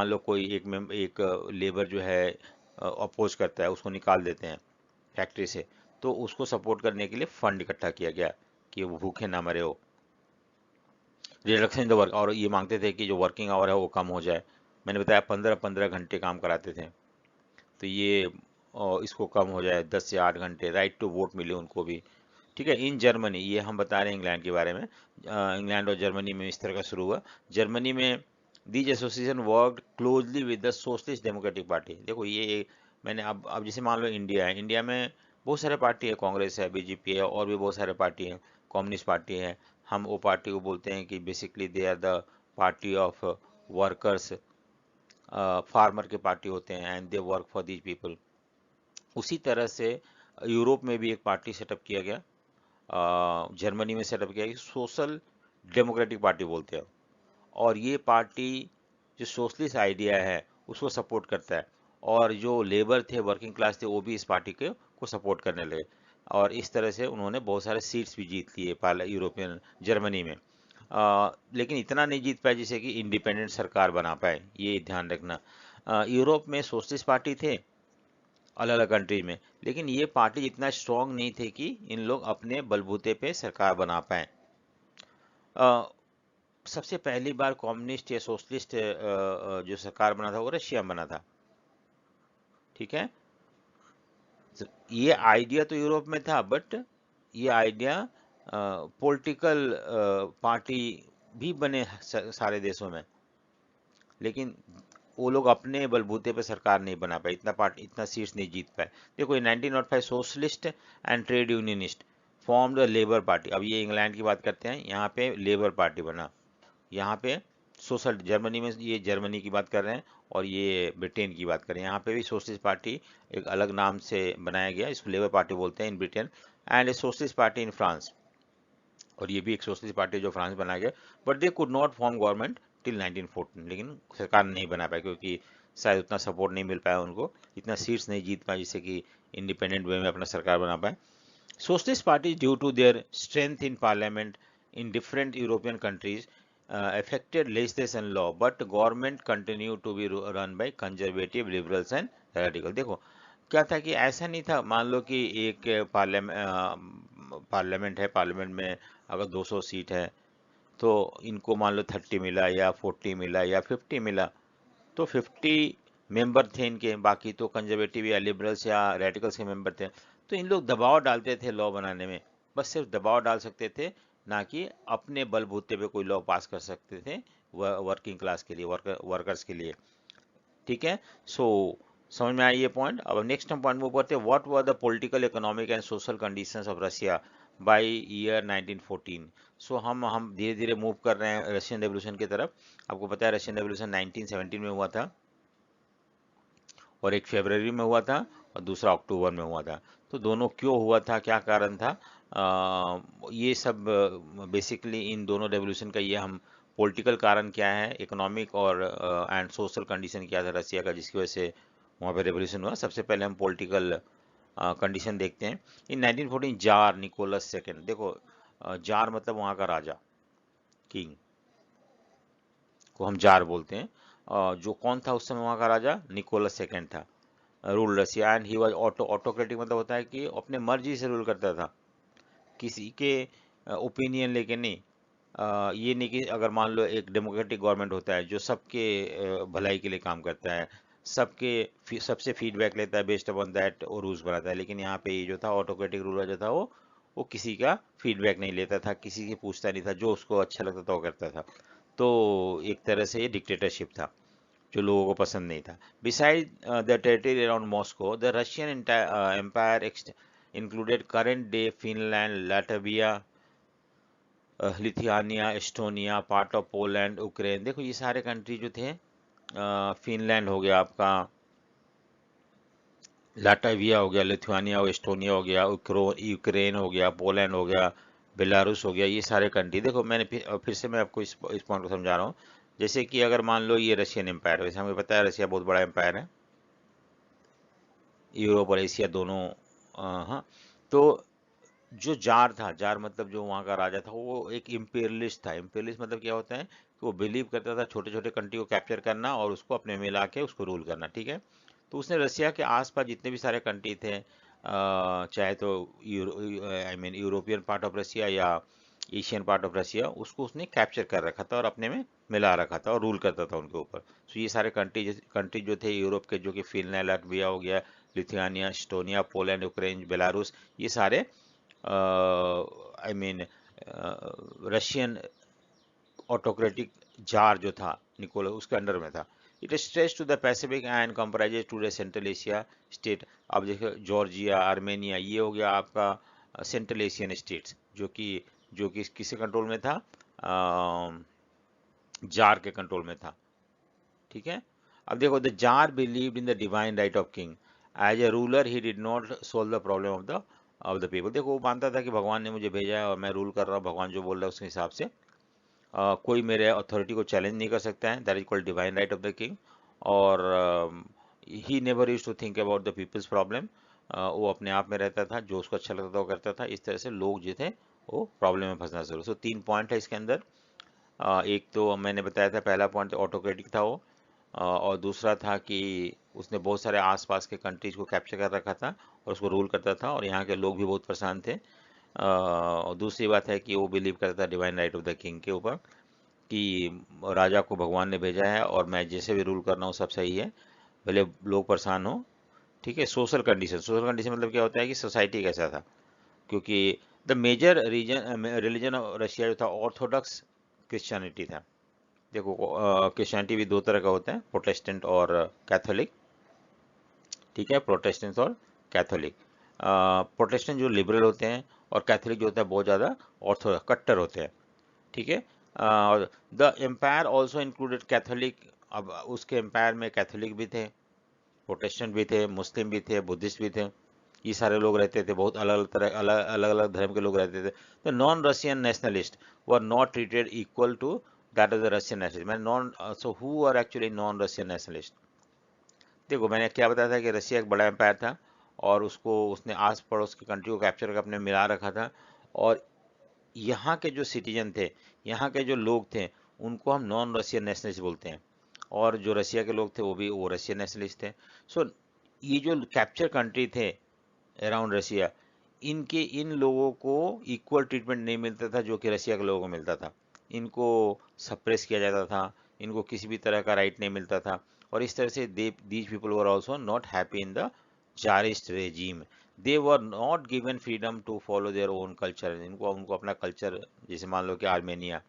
लो कोई एक लेबर जो है अपोज करता है, उसको निकाल देते हैं फैक्ट्री से, तो उसको सपोर्ट करने के लिए फंड इकट्ठा किया गया कि वो भूखे ना मरे हो। रिडक्शन इन द वर्क, और ये मांगते थे कि जो वर्किंग आवर है वो कम हो जाए। मैंने बताया 15-15 घंटे काम कराते थे, तो ये इसको कम हो जाए 10 से 8 घंटे। राइट टू वोट मिले उनको भी, ठीक है। इन जर्मनी, ये हम बता रहे हैं इंग्लैंड के बारे में, इंग्लैंड और जर्मनी में इस तरह का शुरू हुआ। जर्मनी में these association worked closely with the socialist democratic party. देखो ये मैंने अब जैसे मान लो इंडिया है, इंडिया में बहुत सारे पार्टी है, कांग्रेस है, बीजेपी है, और भी बहुत सारे पार्टी हैं, कम्युनिस्ट पार्टी है। हम वो पार्टी को बोलते हैं कि basically they are the party of workers, farmer के पार्टी होते हैं, and they work for these people. उसी तरह से यूरोप में भी एक पार्टी सेटअप किया गया, जर्मनी में सेटअप किया गया, सोशल डेमोक्रेटिक पार्टी बोलते हैं। और ये पार्टी जो सोशलिस्ट आइडिया है उसको सपोर्ट करता है, और जो लेबर थे, वर्किंग क्लास थे, वो भी इस पार्टी को सपोर्ट करने लगे। और इस तरह से उन्होंने बहुत सारे सीट्स भी जीत लिए यूरोपियन जर्मनी में। लेकिन इतना नहीं जीत पाए जिसे कि इंडिपेंडेंट सरकार बना पाए, ये ध्यान रखना। यूरोप में सोशलिस्ट पार्टी थे अलग अलग कंट्री में, लेकिन ये पार्टी इतना स्ट्रांग नहीं थे कि इन लोग अपने बलबूते पे सरकार बना पाए। सबसे पहली बार कम्युनिस्ट या सोशलिस्ट जो सरकार बना था वो रशिया में बना था, ठीक है। ये आइडिया तो यूरोप में था, बट ये आइडिया पॉलिटिकल पार्टी भी बने सारे देशों में, लेकिन वो लोग अपने बलबूते पे सरकार नहीं बना पाए, इतना सीट्स नहीं जीत पाए। देखो ये 1905 socialist and trade unionist form the labour party. अब ये इंग्लैंड की बात करते हैं, यहाँ पे लेबर पार्टी बना, यहाँ पे सोशल, जर्मनी में, ये जर्मनी की बात कर रहे हैं, और ये ब्रिटेन की बात करें, यहाँ पे भी सोशलिस्ट पार्टी एक अलग नाम से बनाया गया, इसको लेबर पार्टी बोलते हैं in Britain, and A socialist party in France, और ये भी एक सोशलिस्ट पार्टी जो फ्रांस बनाया गया। But they could not form government till 1914, लेकिन सरकार नहीं बना पाई क्योंकि शायद उतना सपोर्ट नहीं मिल पाया उनको, इतना सीट्स नहीं जीत पाए जिससे कि इंडिपेंडेंट वे में अपना सरकार बना पाए। Socialist parties, due to their strength in parliament in different European countries, affected legislation law, but government continue to be run by conservative, liberals and radical। देखो क्या था कि ऐसा नहीं था, मान लो कि एक पार्लियामेंट है, पार्लियामेंट में अगर 200 सीट है, तो इनको मान लो 30 मिला या 40 मिला या 50 मिला, तो 50 मेंबर थे इनके, बाकी तो कंजर्वेटिव या लिबरल्स या रेडिकल्स के मेंबर थे। तो इन लोग दबाव डालते थे लॉ बनाने में, बस सिर्फ दबाव डाल सकते थे, ना कि अपने बलबूते पे कोई लॉ पास कर सकते थे वर्किंग क्लास के लिए, वर्कर्स के लिए, ठीक है। सो समझ में आया ये पॉइंट। अब नेक्स्ट हम पॉइंट मूव करते हैं, what were the political, economic and social conditions of Russia by year 1914। सो हम धीरे धीरे मूव कर रहे हैं रशियन रेवोल्यूशन की तरफ। आपको पता है रशियन रेवोल्यूशन 1917 में हुआ था, और एक फरवरी में हुआ था और दूसरा अक्टूबर में हुआ था। तो दोनों क्यों हुआ था, क्या कारण था, ये सब बेसिकली इन दोनों रेवोल्यूशन का, ये हम पॉलिटिकल कारण क्या है, इकोनॉमिक और एंड सोशल कंडीशन क्या था रशिया का जिसकी वजह से वहाँ पे रेवोल्यूशन हुआ। सबसे पहले हम पॉलिटिकल कंडीशन देखते हैं। इन 1914 जार निकोलस सेकेंड, देखो जार मतलब वहाँ का राजा, किंग को हम जार बोलते हैं। जो कौन था उस समय वहाँ का राजा, निकोलस सेकेंड था, rule Russia, and he was autocratic, मतलब होता है कि अपने मर्जी से रूल करता था, किसी के ओपिनियन लेके नहीं। ये नहीं कि अगर मान लो एक डेमोक्रेटिक गवर्नमेंट होता है जो सबके भलाई के लिए काम करता है, सबसे फीडबैक लेता है, बेस्ड अपॉन दैट और रूल्स बनाता है। लेकिन यहाँ पे ये जो था ऑटोक्रेटिक रूलर जो था वो किसी का फीडबैक नहीं लेता था, किसी से पूछता नहीं था, जो उसको अच्छा लगता था वो करता था। तो एक तरह से ये डिक्टेटरशिप था जो लोगों को पसंद नहीं था। Beside the territory around Moscow, the Russian empire included current day Finland, Latvia, Lithuania, Estonia, part of Poland, Ukraine. देखो ये सारे कंट्री जो थे, फिनलैंड हो गया आपका, लाटविया हो गया, लिथुआनिया और एस्टोनिया हो गया, यूक्रेन हो गया, पोलैंड हो गया, बेलारूस हो गया, ये सारे कंट्री। देखो मैंने फिर से मैं आपको इस पॉइंट को समझा रहा हूँ। जैसे कि अगर मान लो ये रशियन एम्पायर है, वैसे हमें पता है रशिया बहुत बड़ा एम्पायर है, यूरोप और एशिया दोनों। हाँ, तो जो जार था, जार मतलब जो वहाँ का राजा था, वो एक इम्पेरियलिस्ट था। इम्पेरियलिस्ट मतलब क्या होता है कि वो बिलीव करता था छोटे छोटे कंट्री को कैप्चर करना और उसको अपने में ला के उसको रूल करना, ठीक है। तो उसने रसिया के आसपास जितने भी सारे कंट्री थे, चाहे तो यूरोपियन पार्ट ऑफ रसिया या एशियन पार्ट ऑफ रसिया, उसको उसने कैप्चर कर रखा था और अपने में मिला रखा था और रूल करता था उनके ऊपर। तो ये सारे कंट्री जो थे यूरोप के, जो कि फिनलैंड, लाटविया हो गया, Lithuania, Estonia, Poland, Ukraine, Belarus, ये सारे रशियन ऑटोक्रेटिक जार जो था निकोला, उसके अंडर में था। It stretch to the Pacific and comprises to the central Asia state. अब देखो जॉर्जिया, आर्मेनिया, ये हो गया आपका सेंट्रल एशियन स्टेट्स, जो कि किसके कंट्रोल में था, जार के कंट्रोल में था, ठीक है। अब देखो, the tsar believed in the divine right of king. As a ruler he did not solve the problem of the people. देखो वो मानता था कि भगवान ने मुझे भेजा है और मैं रूल कर रहा हूँ, भगवान जो बोल रहा है उसके हिसाब से। कोई मेरे अथॉरिटी को चैलेंज नहीं कर सकता है, that is called divine right of the king. और he never used to think about the people's problem. वो अपने आप में रहता था, जो उसको अच्छा लगता था वो करता था। इस तरह से लोग जो थे वो प्रॉब्लम में फंसना शुरू। सो 3 पॉइंट है इसके अंदर। एक तो मैंने बताया था, पहला पॉइंट ऑटोक्रेटिक था वो, और दूसरा था कि उसने बहुत सारे आसपास के कंट्रीज को कैप्चर कर रखा था और उसको रूल करता था, और यहाँ के लोग भी बहुत परेशान थे। और दूसरी बात है कि वो बिलीव करता था divine right of the king के ऊपर, कि राजा को भगवान ने भेजा है और मैं जैसे भी रूल कर रहा हूँ सब सही है, भले लोग परेशान हो, ठीक है। सोशल कंडीशन मतलब क्या होता है कि सोसाइटी कैसा था, क्योंकि the major religion of Russia जो था ऑर्थोडॉक्स क्रिश्चियनिटी था। देखो क्रिश्चियनिटी भी दो तरह का होता है, प्रोटेस्टेंट और कैथोलिक, ठीक है, प्रोटेस्टेंट और कैथोलिक। प्रोटेस्टेंट जो लिबरल होते हैं और कैथोलिक जो होता है बहुत ज़्यादा ऑर्थोडॉक्स कट्टर होते हैं, ठीक है। The empire also included catholic. अब उसके एम्पायर में कैथोलिक भी थे, प्रोटेस्टेंट भी थे, मुस्लिम भी थे, बुद्धिस्ट भी थे, ये सारे लोग रहते थे, बहुत अलग अलग धर्म के लोग रहते थे। तो non Russian nationalist were not treated equal to that of the Russian nationalist. मैं non so who are actually non Russian nationalist. देखो मैंने क्या बताया था कि रशिया एक बड़ा एम्पायर था और उसको उसने आस पड़ोस की कंट्री को कैप्चर करके अपने मिला रखा था। और यहाँ के जो सिटीजन थे, यहाँ के जो लोग थे, उनको हम नॉन रशियन नेशनलिस्ट बोलते हैं, और जो रशिया के लोग थे वो रशियन नेशनलिस्ट थे। सो ये जो कैप्चर कंट्री थे अराउंड रशिया, इन लोगों को इक्वल ट्रीटमेंट नहीं मिलता था जो कि रशिया के लोगों को मिलता था। इनको सप्रेस किया जाता था, इनको किसी भी तरह का राइट नहीं मिलता था, और इस तरह से these people were also not happy in the tsarist regime. They were not given freedom to follow their own culture. इनको उनको अपना कल्चर, जैसे मान लो कि आर्मेनिया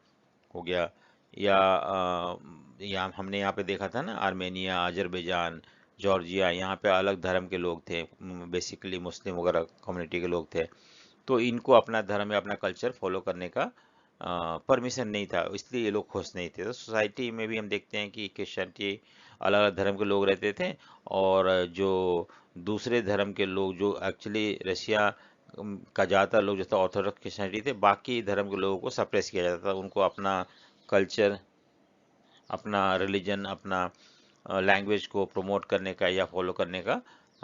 हो गया, या हमने यहाँ पे देखा था ना, आर्मेनिया, अजरबैजान, जॉर्जिया, यहाँ पे अलग धर्म के लोग थे, बेसिकली मुस्लिम वगैरह कम्युनिटी के लोग थे। तो इनको अपना धर्म या अपना कल्चर फॉलो करने का परमिशन नहीं था, इसलिए ये लोग खुश नहीं थे। तो सोसाइटी में भी हम देखते हैं कि क्रिश्चियनिटी, अलग अलग धर्म के लोग रहते थे, और जो दूसरे धर्म के लोग, जो एक्चुअली रशिया का ज़्यादातर लोग जो था ऑर्थोडॉक्स क्रिश्चियनिटी थे, बाकी धर्म के लोगों को सप्रेस किया जाता था, उनको अपना कल्चर, अपना रिलीजन, अपना लैंग्वेज को प्रमोट करने का या फॉलो करने का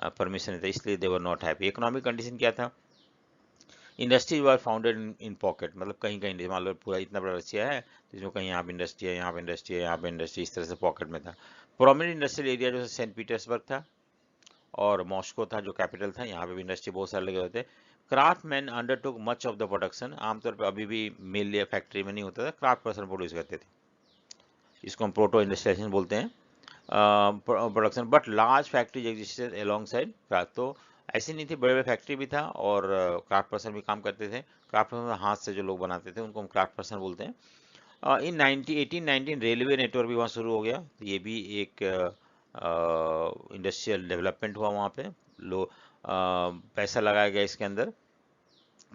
परमिशन नहीं था, इसलिए they were not happy. Economic condition क्या था, industries were founded in pocket, मतलब कहीं कहीं, मान लो पूरा इतना बड़ा रशिया है तो इसमें कहीं यहाँ पे इंडस्ट्री है, यहाँ पे इंडस्ट्री है, यहाँ पे इंडस्ट्री, इस तरह से पॉकेट में था। प्रोमिनेंट इंडस्ट्रियल एरिया जो सेंट पीटर्सबर्ग था, और मॉस्को था जो कैपिटल था, यहाँ पे भी इंडस्ट्री बहुत सारे लगे हुए थे। Craftsman undertook much of the production, आमतौर पे अभी भी मिल या फैक्ट्री में नहीं होता था, क्राफ्ट पर्सन प्रोड्यूस करते थे, इसको हम प्रोटो इंडस्ट्रियलाइजेशन बोलते हैं, production. But large factories existed along side craft, तो ऐसी नहीं थी, बड़े बड़े फैक्ट्री भी था और क्राफ्ट पर्सन भी काम करते थे। क्राफ्ट पर्सन हाथ से जो लोग बनाते थे उनको हम क्राफ्ट पर्सन बोलते हैं। इन 1819 रेलवे नेटवर्क भी वहाँ शुरू हो गया, तो ये भी एक इंडस्ट्रियल डेवलपमेंट हुआ वहाँ पे। पैसा लगाया गया इसके अंदर।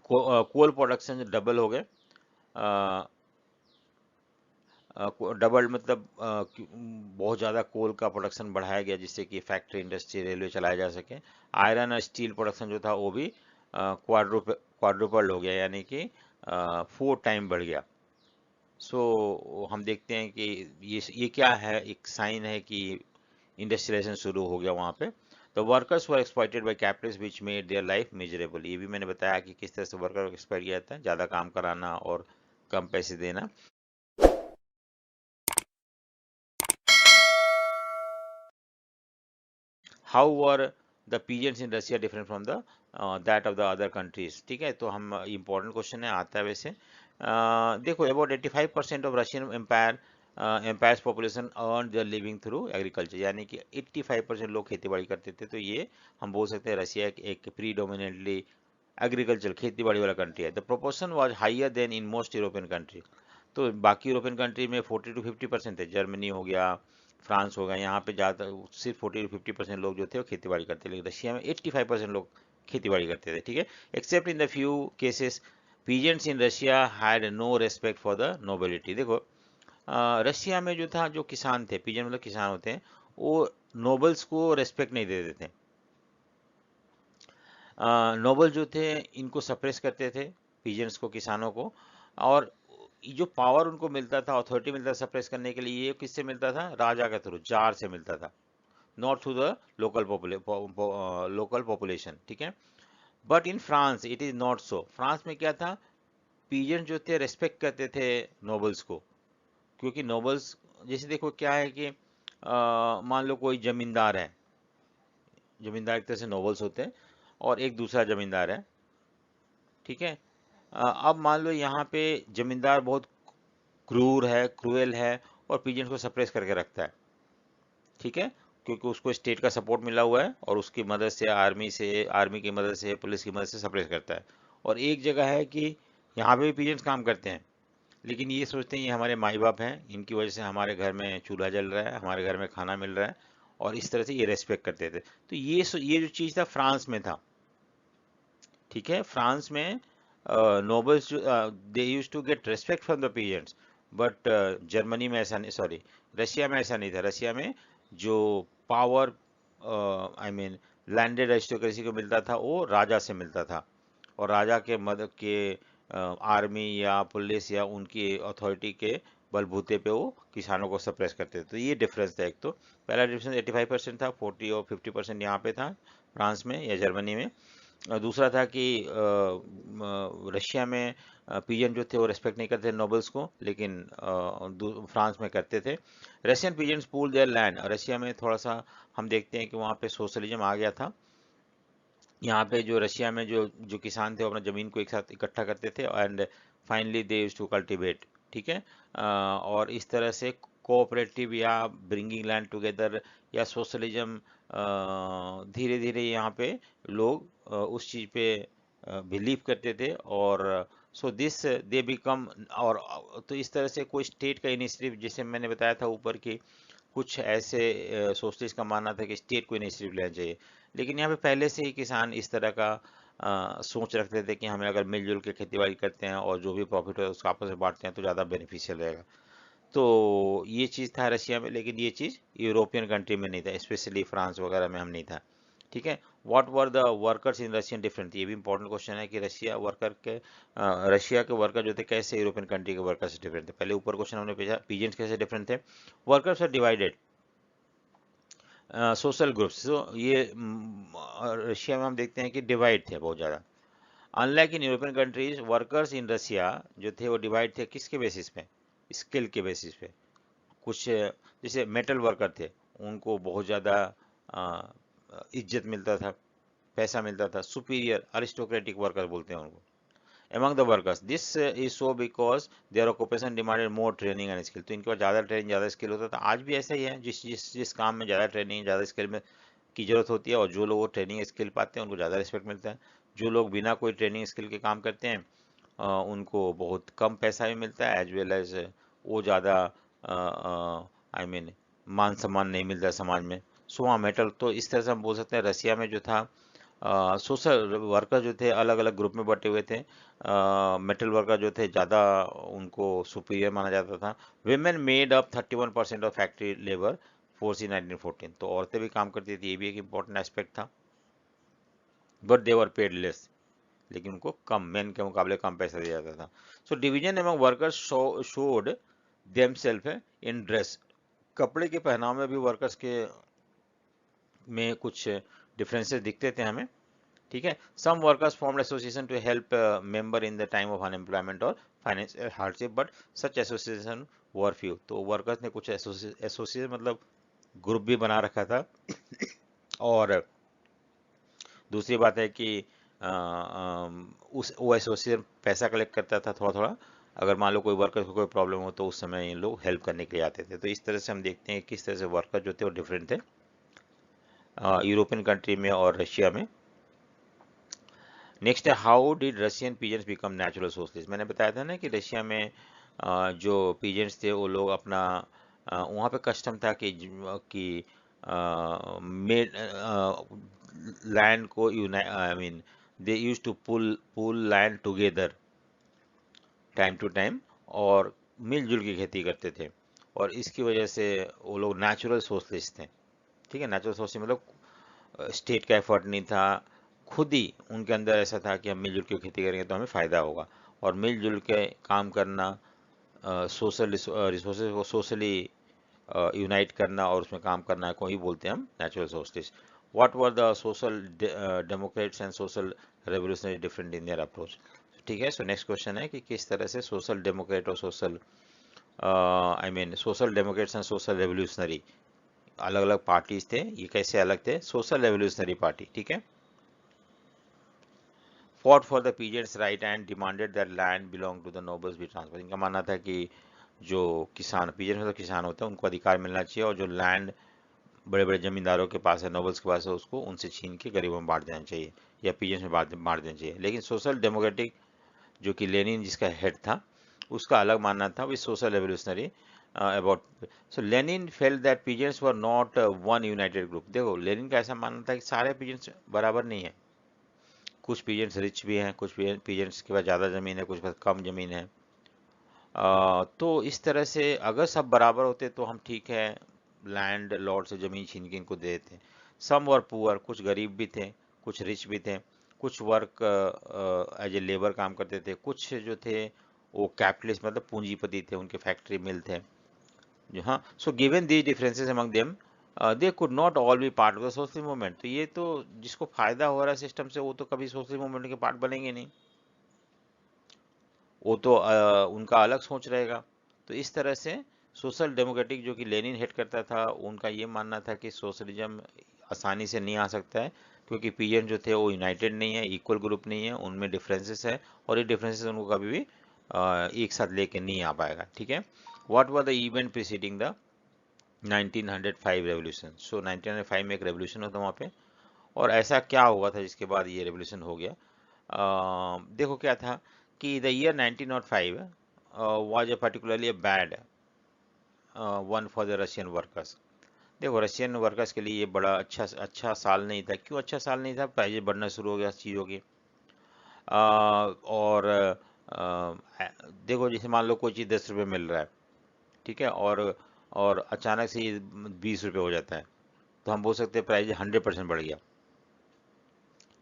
कोल प्रोडक्शन डबल हो गए, डबल मतलब बहुत ज़्यादा कोल का प्रोडक्शन बढ़ाया गया जिससे कि फैक्ट्री, इंडस्ट्री, रेलवे चलाया जा सके। आयरन और स्टील प्रोडक्शन जो था वो भी क्वाड्रुपल हो गया, यानी कि 4 टाइम बढ़ गया। सो हम देखते हैं कि ये क्या है, एक साइन है कि इंडस्ट्रियलाइजेशन शुरू हो गया वहाँ पे। The workers were exploited bye capitalist which made their life miserable, ये भी मैंने बताया कि किस तरह से वर्कर को एक्सप्लॉइट किया जाता है, ज़्यादा काम कराना और कम पैसे देना। How were the peasants in Russia different from the that of the other countries, ठीक है, तो हम इम्पोर्टेंट क्वेश्चन है, आता है वैसे। देखो, about 85% of Russian empire's population earn their living through agriculture, यानी कि 85% लोग खेती बाड़ी करते थे, तो ये हम बोल सकते हैं रशिया एक प्रीडोमिनेटली एग्रीकल्चर, खेती बाड़ी वाला कंट्री है। The proportion was higher than in most European country, तो बाकी यूरोपियन कंट्री में 40 to 50% है, जर्मनी हो गया, फ्रांस हो गया, यहाँ पे ज़्यादा सिर्फ 40 to 50% लोग जो थे वो खेती बाड़ी करते, लेकिन रशिया में 85% लोग खेती बाड़ी करते थे, ठीक है। Except in the few cases peasants in Russia had no respect for the nobility. देखो, रशिया में जो था, जो किसान थे, पीजेंट मतलब किसान होते हैं, वो नोबल्स को रेस्पेक्ट नहीं देते थे। नोबल जो थे इनको सप्रेस करते थे, पीजेंट्स को, किसानों को, और जो पावर उनको मिलता था, अथॉरिटी मिलता था सप्रेस करने के लिए, ये किससे मिलता था? राजा के थ्रू, जार से मिलता था, not through the local population, ठीक है। But in France it is not so, France में क्या था, पीजेंट जो थे रेस्पेक्ट करते थे नोबल्स को, क्योंकि नोबल्स, जैसे देखो क्या है कि मान लो कोई जमींदार है, जमींदार एक तरह से नोबल्स होते हैं, और एक दूसरा जमींदार है, ठीक है। अब मान लो यहाँ पे जमींदार बहुत क्रूर है, क्रूएल है, और पीजेंट्स को सप्रेस करके रखता है, ठीक है, क्योंकि उसको स्टेट का सपोर्ट मिला हुआ है और उसकी मदद से, आर्मी की मदद से, पुलिस की मदद से सप्रेस करता है। और एक जगह है कि यहाँ पे भी पीजेंट्स काम करते हैं, लेकिन ये सोचते हैं ये हमारे माई बाप हैं, इनकी वजह से हमारे घर में चूल्हा जल रहा है, हमारे घर में खाना मिल रहा है, और इस तरह से ये रेस्पेक्ट करते थे। तो ये जो चीज़ था फ्रांस में था, ठीक है। फ्रांस में nobles they use to get respect from the peasants, but Germany में ऐसा नहीं, सॉरी, रशिया में ऐसा नहीं था। रशिया में जो power, I mean landed aristocracy को मिलता था वो राजा से मिलता था, और राजा के मदद के आर्मी या पुलिस या उनकी अथॉरिटी के बलबूते पे वो किसानों को सप्रेस करते थे। तो ये डिफरेंस था एक, तो पहला डिफरेंस 85% था, 40 और 50% यहाँ पे था फ्रांस में या जर्मनी में। दूसरा था कि रशिया में पीजेंट जो थे वो रेस्पेक्ट नहीं करते नोबल्स को, लेकिन फ्रांस में करते थे। Russian peasants pool there land, Russia में थोड़ा सा हम देखते हैं कि वहाँ पे सोशलिज्म आ गया था। यहाँ पे जो रशिया में जो जो किसान थे वो अपना ज़मीन को एक साथ इकट्ठा करते थे, and finally they used to cultivate, ठीक है। और इस तरह से कोऑपरेटिव या ब्रिंगिंग लैंड टुगेदर या सोशलिज्म, धीरे धीरे यहाँ पे लोग उस चीज़ पे बिलीव करते थे, और सो दिस दे बिकम, और तो इस तरह से कोई स्टेट का इनिशिएटिव, जैसे मैंने बताया था ऊपर की, कुछ ऐसे सोशलिस्ट का मानना था कि स्टेट को इनिशिएटिव लेना चाहिए, लेकिन यहाँ पे पहले से ही किसान इस तरह का सोच रखते थे कि हमें अगर मिलजुल के खेती बाड़ी करते हैं और जो भी प्रॉफिट है उसको आपस में बांटते हैं तो ज़्यादा बेनिफिशियल रहेगा। तो ये चीज़ था रशिया में, लेकिन ये चीज़ यूरोपियन कंट्री में नहीं था, स्पेशली फ्रांस वगैरह में हम नहीं था, ठीक है। What were the workers in Russian different, ये भी इंपॉर्टेंट क्वेश्चन है कि रशिया के वर्कर जो थे कैसे यूरोपियन कंट्री के वर्कर से डिफरेंट थे। पहले ऊपर क्वेश्चन हमने पूछा पीजेंट्स कैसे डिफरेंट थे। Workers are divided social groups, तो ये रशिया में हम देखते हैं कि डिवाइड थे बहुत ज़्यादा। Unlike in European countries, workers in Russia जो थे वो डिवाइड थे किसके बेसिस पे? स्किल के बेसिस पे। कुछ जैसे मेटल वर्कर थे, उनको बहुत ज़्यादा इज्जत मिलता था, पैसा मिलता था। सुपीरियर अरिस्टोक्रेटिक वर्कर बोलते हैं उनको। Among the workers, this is so because their occupation demanded more training and skill। तो इनके पास ज़्यादा ट्रेनिंग ज़्यादा स्किल होता था। आज भी ऐसा ही है, जिस काम में ज़्यादा ट्रेनिंग ज़्यादा स्किल में की जरूरत होती है और जो लोग वो ट्रेनिंग स्किल पाते हैं उनको ज़्यादा रिस्पेक्ट मिलता है। जो लोग बिना कोई ट्रेनिंग स्किल के काम करते हैं उनको बहुत कम पैसा भी मिलता है, एज वेल एज वो ज़्यादा आई मीन मान सम्मान नहीं मिलता है समाज में। सो हाँ, मेटल तो इस तरह से हम बोल सकते हैं रसिया में जो था सोशल वर्कर जो थे अलग अलग ग्रुप में बटे हुए थे। मेटल वर्कर जो थे ज़्यादा उनको सुपीरियर माना जाता था। Women made up 31% of factory labour force in 1914। तो औरतें भी काम करती थी, ये भी एक इम्पोर्टेंट एस्पेक्ट था। But they were paid less, लेकिन उनको कम, मेन के मुकाबले कम पैसा दिया जाता था। So division among workers showed themselves in dress. कपड़े के पहनाव में भी वर्कर्स के में कुछ डिफरेंसेस दिखते थे हमें, ठीक है। Some workers formed association to help member in the time of unemployment और financial hardship, but such association were few. तो वर्कर्स ने कुछ एसोसिएशन मतलब ग्रुप भी बना रखा था। और दूसरी बात है कि वो एसोसिएशन पैसा कलेक्ट करता था थोड़ा थोड़ा। अगर मान लो कोई वर्कर को कोई प्रॉब्लम हो तो उस समय इन लोग हेल्प करने के लिए आते थे। तो इस तरह से हम देखते हैं किस तरह से वर्कर जो थे वो डिफरेंट थे यूरोपियन कंट्री में और रशिया में। नेक्स्ट है, how did Russian peasants become natural socialist. मैंने बताया था ना कि रशिया में जो पीजेंट्स थे वो लोग अपना वहाँ पे कस्टम था कि लैंड को I mean they use to pull land together time to time और मिलजुल की खेती करते थे। और इसकी वजह से वो लोग नेचुरल सोशलिस्ट थे, ठीक है। नेचुरल सोशलिस्ट मतलब स्टेट का एफर्ट नहीं था, खुद ही उनके अंदर ऐसा था कि हम मिलजुल के खेती करेंगे तो हमें फ़ायदा होगा। और मिलजुल के काम करना, सोशल रिसोर्सेज को सोशली यूनाइट करना और उसमें काम करना को ही बोलते हैं हम natural socialist. What were the social Democrats and social revolutionary different in their approach. ठीक है। सो नेक्स्ट क्वेश्चन है कि किस तरह से सोशल डेमोक्रेट और social I mean social Democrats and social revolutionary अलग अलग पार्टीज थे, ये कैसे अलग थे। सोशल रेवोल्यूशनरी पार्टी, ठीक है, fought for the peasants' right and demanded that land belong to the nobles be transferred। इनका मानना था कि जो किसान, पीजेंट्स मतलब किसान होते हैं, उनको अधिकार मिलना चाहिए और जो लैंड बड़े बड़े जमींदारों के पास है, नोबल्स के पास है, उसको उनसे छीन के गरीबों में बांट देना चाहिए या पीजेंट्स में बांट देना चाहिए। लेकिन सोशल डेमोक्रेटिक जो कि लेनिन जिसका हेड था उसका अलग मानना था, with social revolutionary about. So Lenin felt that peasants were not one United group. देखो लेनिन का ऐसा मानना था कि सारे पीजेंट्स बराबर नहीं है, कुछ पीजेंट्स रिच भी हैं, कुछ पीजेंट्स के पास ज़्यादा ज़मीन है, कुछ पास कम ज़मीन है। तो इस तरह से अगर सब बराबर होते तो हम ठीक है लैंड लॉर्ड से ज़मीन छीन के इनको दे देते। सम वर पुअर, कुछ गरीब भी थे, कुछ रिच भी थे, कुछ वर्क एज ए लेबर काम करते थे, कुछ जो थे वो कैपिटलिस्ट मतलब पूंजीपति थे, उनके फैक्ट्री मिल थे जो। हाँ, so given these differences among them they could not all B part of the social movement. तो ये तो जिसको फायदा हो रहा है सिस्टम से वो तो कभी सोशल मूवमेंट के पार्ट बनेंगे नहीं, वो तो उनका अलग सोच रहेगा। तो इस तरह से सोशल डेमोक्रेटिक जो कि लेनिन हेड करता था, उनका ये मानना था कि सोशलिज्म आसानी से नहीं आ सकता है क्योंकि पीजेंट जो थे वो यूनाइटेड नहीं है, इक्वल ग्रुप नहीं है, उनमें डिफरेंसेस है और ये डिफरेंसेस उनको कभी भी एक साथ लेके नहीं आ पाएगा, ठीक है। What were the event preceding the 1905 revolution. So 1905 में एक रेवोल्यूशन होता वहाँ पे, और ऐसा क्या हुआ था जिसके बाद ये रेवोल्यूशन हो गया। देखो क्या था कि the year 1905 was a particularly bad one for the Russian workers. देखो रशियन वर्कर्स के लिए ये बड़ा अच्छा साल नहीं था। क्यों अच्छा साल नहीं था? प्राइजेस बढ़ना शुरू हो गया चीज़ों की। और देखो जैसे मान लो कोई चीज़ 10 रुपये मिल रहा है, ठीक है, और अचानक से ये 20 रुपये हो जाता है, तो हम बोल सकते हैं प्राइस 100% बढ़ गया,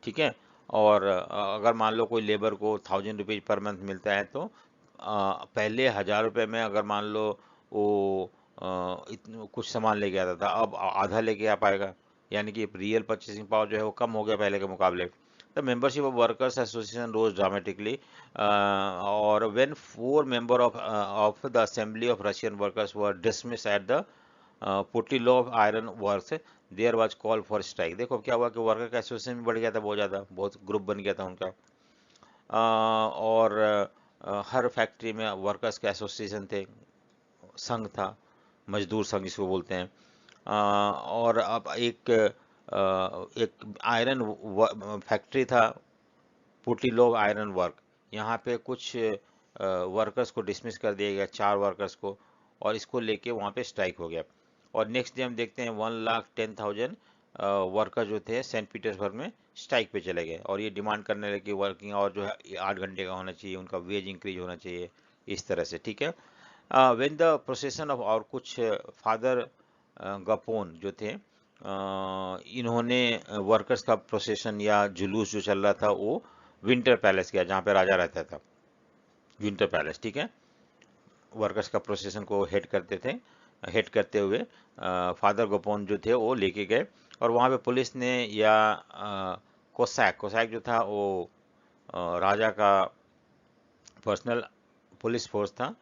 ठीक है। और अगर मान लो कोई लेबर को 1000 रुपीज पर मंथ मिलता है तो पहले 1000 रुपये में अगर मान लो वो कुछ सामान लेके आता था, अब आधा लेके आ पाएगा, यानी कि रियल परचेसिंग पावर जो है वो कम हो गया पहले के मुकाबले। The membership of workers association rose dramatically, और when 4 member of the assembly of Russian workers were dismiss at the Putilov Iron Works, there was call for strike. देखो क्या हुआ कि वर्कर का एसोसिएशन भी बढ़ गया था, बहुत ज़्यादा, बहुत ग्रुप बन गया था उनका। और हर फैक्ट्री में वर्कर्स के एसोसिएशन थे, संघ था, मजदूर संघ जिसको बोलते हैं। और अब एक आयरन फैक्ट्री था, पुटीलोग आयरन वर्क। यहाँ पे कुछ वर्कर्स को डिसमिस कर दिया गया, 4 वर्कर्स को, और इसको लेके वहाँ पे स्ट्राइक हो गया। और नेक्स्ट डे हम देखते हैं 1,10,000 वर्कर जो थे सेंट पीटर्सबर्ग में स्ट्राइक पे चले गए, और ये डिमांड करने लगे कि वर्किंग आवर जो है 8 घंटे का होना चाहिए, उनका वेज इंक्रीज होना चाहिए, इस तरह से। ठीक है। वेन द प्रोसेशन ऑफ, और कुछ फादर गपोन जो थे, इन्होंने वर्कर्स का प्रोसेशन या जुलूस जो चल रहा था वो विंटर पैलेस गया, जहाँ पे राजा रहता था, विंटर पैलेस। ठीक है। वर्कर्स का प्रोसेशन को हेड करते थे, हेड करते हुए फादर गोपोन जो थे वो लेके गए, और वहाँ पे पुलिस ने या कोसैक कोसैक जो था वो राजा का पर्सनल पुलिस फोर्स था,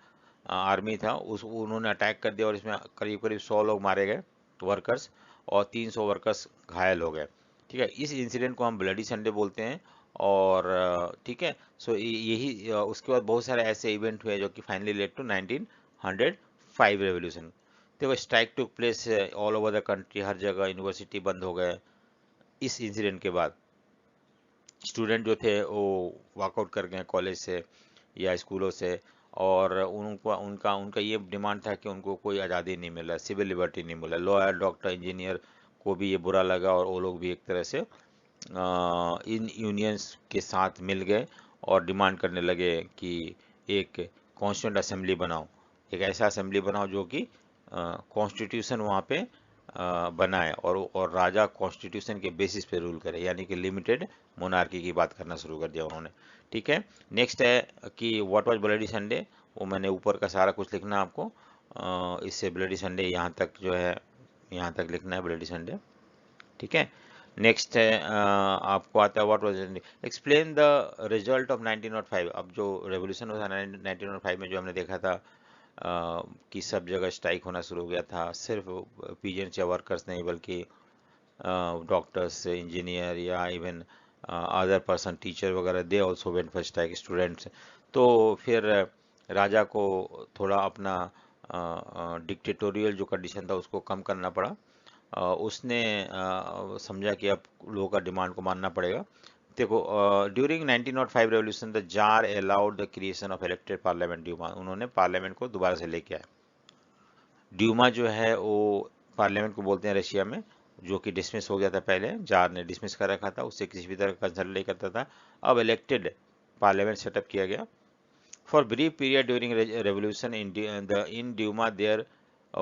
आर्मी था, उस उन्होंने अटैक कर दिया, और इसमें करीब करीब 100 लोग मारे गए वर्कर्स, और 300 वर्कर्स घायल हो गए। ठीक है। इस इंसिडेंट को हम ब्लडी संडे बोलते हैं। और ठीक है। सो यही उसके बाद बहुत सारे ऐसे इवेंट हुए जो कि फाइनली लेड टू 1905 रेवोल्यूशन। देखो strike took place all over the country, हर जगह यूनिवर्सिटी बंद हो गए। इस इंसिडेंट के बाद स्टूडेंट जो थे वो वॉकआउट कर गए कॉलेज से या स्कूलों से, और उनको उनका उनका ये डिमांड था कि उनको कोई आज़ादी नहीं मिला, सिविल लिबर्टी नहीं मिला। लॉयर, डॉक्टर, इंजीनियर को भी ये बुरा लगा, और वो लोग भी एक तरह से इन यूनियंस के साथ मिल गए और डिमांड करने लगे कि एक कॉन्स्टिट्यूंट असेंबली बनाओ, एक ऐसा असेंबली बनाओ जो कि कॉन्स्टिट्यूशन वहाँ पे बनाए, और राजा कॉन्स्टिट्यूशन के बेसिस पे रूल करे, यानी कि लिमिटेड मोनार्की की बात करना शुरू कर दिया उन्होंने। ठीक है। नेक्स्ट है कि व्हाट वाज ब्लडी संडे, वो मैंने ऊपर का सारा कुछ लिखना आपको, इससे ब्लडी संडे यहाँ तक जो है, यहाँ तक लिखना है ब्लडी संडे। ठीक है। नेक्स्ट है आपको आता है what was explain the result of 1905। अब जो रेवोल्यूशन हुआ था 1905 में, जो हमने देखा था कि सब जगह स्ट्राइक होना शुरू हो गया था, सिर्फ पीजेंट्स या वर्कर्स नहीं बल्कि डॉक्टर्स, इंजीनियर, या इवन अदर पर्सन, टीचर वगैरह, they also went for strike, students. तो फिर राजा को थोड़ा अपना डिक्टेटोरियल जो कंडीशन था उसको कम करना पड़ा। उसने समझा कि अब लोगों का डिमांड को मानना पड़ेगा। देखो during 1905 revolution the tsar allowed the creation of elected parliament Duma, उन्होंने पार्लियामेंट को दोबारा से लेके आए। ड्यूमा जो है वो पार्लियामेंट को बोलते हैं रशिया में, जो कि डिसमिस हो गया था, पहले जार ने डिसमिस कर रखा था, उससे किसी भी तरह का कंसल्ट नहीं करता था। अब इलेक्टेड पार्लियामेंट सेटअप किया गया। For brief period during revolution in Duma there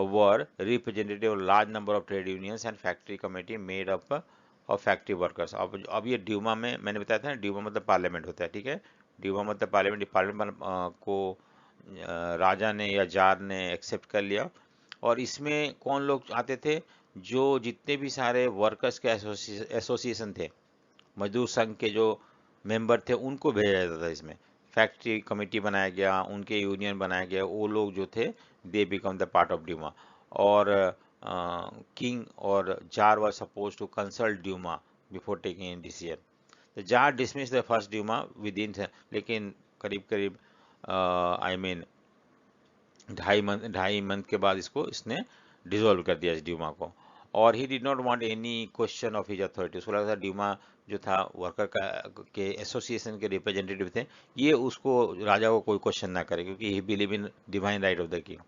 were representative of large number of trade unions and factory committee made up of factory workers। अब ये ड्यूमा में मैंने बताया था ना, ड्यूमा मतलब पार्लियामेंट होता है। ठीक है। ड्यूमा मतलब पार्लियामेंट, पार्लियामेंट को राजा ने या जार ने एक्सेप्ट कर लिया, और इसमें कौन लोग आते थे, जो जितने भी सारे वर्कर्स के एसोसिएशन थे, मजदूर संघ के जो मेंबर थे, उनको भेजा जाता था इसमें। फैक्ट्री कमेटी बनाया गया, उनके यूनियन बनाया गया, वो लोग जो थे they become the part of Duma. और किंग और tsar were suppose to consult Duma before taking in decision. The tsar dismiss the first Duma within, लेकिन करीब करीब आई मीन 2.5 मंथ के बाद इसने डिसॉल्व कर दिया इस ड्यूमा को। और ही did not want any question of his authority, उसको लगा था ड्यूमा जो था वर्कर का के एसोसिएशन के रिप्रेजेंटेटिव थे, ये उसको राजा को कोई क्वेश्चन ना करे, क्योंकि ही believe in divine right of the king,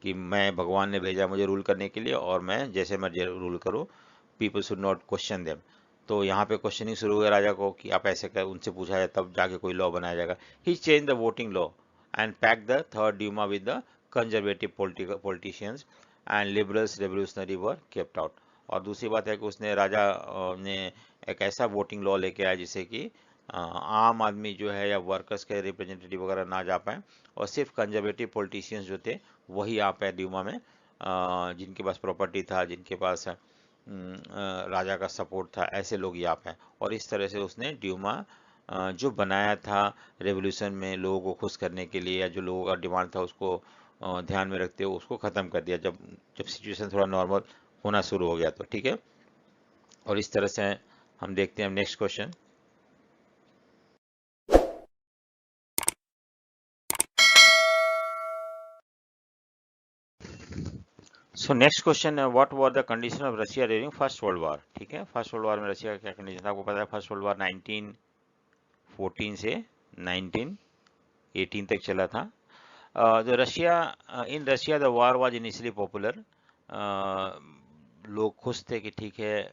कि मैं भगवान ने भेजा मुझे रूल करने के लिए, और मैं जैसे मर्जी रूल करूँ, people should not question them. तो यहाँ पे क्वेश्चनिंग शुरू हुआ राजा को कि आप ऐसे कर, उनसे पूछा जाए तब जाके कोई लॉ बनाया जाएगा। He change the voting law and pack the third Duma with the conservative politicians and liberals revolutionary were kept out. और दूसरी बात है कि उसने राजा ने एक ऐसा वोटिंग लॉ लेके आया जिससे कि आम आदमी जो है या वर्कर्स के रिप्रेजेंटेटिव वगैरह ना जा पाए, और सिर्फ कंजर्वेटिव पॉलिटिशियंस जो थे वही आ पाए ड्यूमा में, जिनके पास प्रॉपर्टी था, जिनके पास राजा का सपोर्ट था, ऐसे लोग यहाँ पे। और इस तरह से उसने ड्यूमा जो बनाया था रेवोल्यूशन में लोगों को खुश करने के लिए, या जो लोगों का डिमांड था उसको ध्यान में रखते हुए उसको ख़त्म कर दिया, जब जब सिचुएशन थोड़ा नॉर्मल होना शुरू हो गया। तो ठीक है, और इस तरह से हम देखते हैं next question. So next question है, what were the condition of Russia during first world war. ठीक है, फर्स्ट वर्ल्ड वॉर में रशिया का क्या कंडीशन था, आपको पता है फर्स्ट वर्ल्ड वॉर 1914 से 1918 तक चला था। The Russia in Russia the war was initially popular. लोग खुश थे कि ठीक है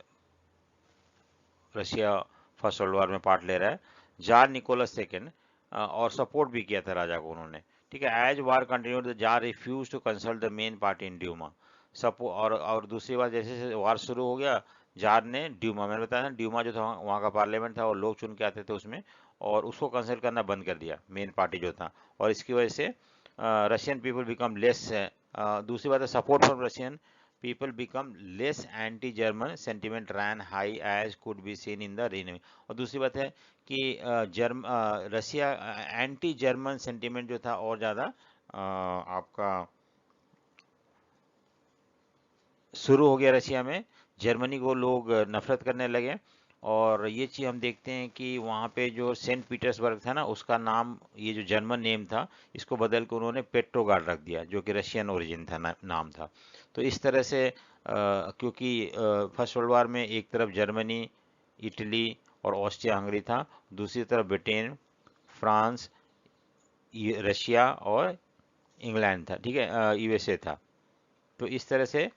रशिया फर्स्ट वर्ल्ड वॉर में पार्ट ले रहा है। जार निकोलस सेकेंड और सपोर्ट भी किया था राजा को उन्होंने। ठीक है, as war continued the tsar refuse to consult the main party in Duma. सपो और दूसरी बात, जैसे जैसे वार शुरू हो गया जार ने ड्यूमा, मैंने बताया ना ड्यूमा जो था वहाँ का पार्लियामेंट था और लोग चुन के आते थे उसमें, और उसको कंसल्ट करना बंद कर दिया मेन पार्टी जो था, और इसकी वजह से रशियन पीपल बिकम लेस। दूसरी बात है support from Russian people become less anti-German sentiment ran high as could be seen in the enemy। और दूसरी बात है कि रशिया एंटी जर्मन सेंटिमेंट जो था और ज़्यादा आपका शुरू हो गया रशिया में। जर्मनी को लोग नफरत करने लगे, और ये चीज़ हम देखते हैं कि वहाँ पे जो सेंट पीटर्सबर्ग था ना उसका नाम, ये जो जर्मन नेम था इसको बदल के उन्होंने पेट्रोगार्ड रख दिया जो कि रशियन ओरिजिन था नाम था। तो इस तरह से क्योंकि फर्स्ट वर्ल्ड वार में एक तरफ जर्मनी, इटली और ऑस्ट्रिया हंगरी था, दूसरी तरफ ब्रिटेन, फ्रांस, रशिया और इंग्लैंड था। ठीक है, यूएसए था। तो इस तरह से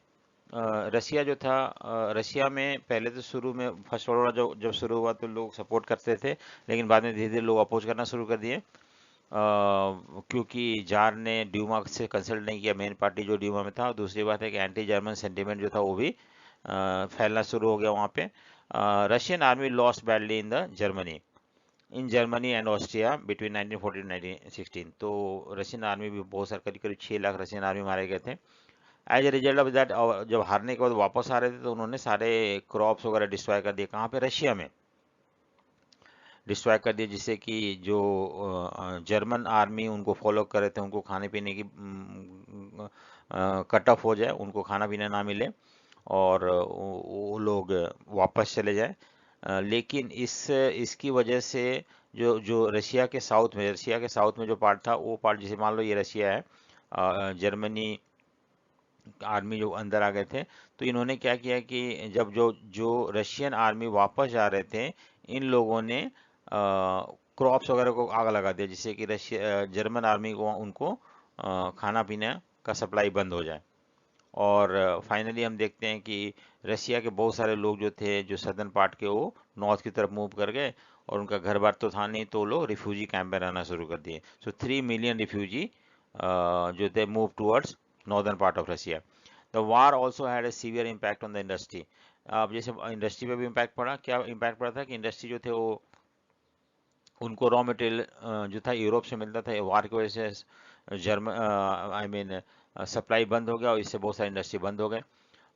रसिया जो था, रशिया में पहले तो शुरू में फर्स्ट वर्ल्ड वॉर जो जब शुरू हुआ तो लोग सपोर्ट करते थे, लेकिन बाद में धीरे धीरे लोग अपोज करना शुरू कर दिए, क्योंकि जार ने ड्यूमा से कंसल्ट नहीं किया मेन पार्टी जो ड्यूमा में था। और दूसरी बात है कि एंटी जर्मन सेंटिमेंट जो था वो भी फैलना शुरू हो गया वहाँ पे। Russian army lost badly in Germany and Austria between 1914 1916। तो रशियन आर्मी भी बहुत सारे, करीब करीब 6 लाख रशियन आर्मी मारे गए थे। As a result of that, जब हारने के बाद वापस आ रहे थे तो उन्होंने सारे क्रॉप्स वगैरह डिस्ट्रॉय कर दिए। कहाँ पे, रशिया में डिस्ट्रॉय कर दिए, जिससे कि जो जर्मन आर्मी उनको फॉलो कर रहे थे उनको खाने पीने की कट ऑफ हो जाए, उनको खाना पीना ना मिले, और वो लोग वापस चले जाए। लेकिन इसकी वजह से जो जो रशिया के साउथ में जो पार्ट था, वो पार्ट जैसे मान लो ये रशिया है, जर्मनी आर्मी जो अंदर आ गए थे, तो इन्होंने क्या किया कि जब जो जो रशियन आर्मी वापस जा रहे थे, इन लोगों ने क्रॉप्स वगैरह को आग लगा दिया, जिससे कि जर्मन आर्मी को उनको खाना पीना का सप्लाई बंद हो जाए। और फाइनली हम देखते हैं कि रशिया के बहुत सारे लोग जो थे जो सदर्न पार्ट के, वो नॉर्थ की तरफ मूव कर गए, और उनका घर बार तो था नहीं, तो लोग रिफ्यूजी कैंप में रहना शुरू कर दिए। सो 3 मिलियन रिफ्यूजी जो थे move towards northern part of Russia. The war also had a severe impact on the industry. अब जैसे इंडस्ट्री पे भी इम्पैक्ट पड़ा, क्या इम्पैक्ट पड़ा था कि इंडस्ट्री जो थे वो, उनको रॉ मटेरियल जो था यूरोप से मिलता था, वार की वजह से आई मीन सप्लाई बंद हो गया, और इससे बहुत सारी इंडस्ट्री बंद हो गए।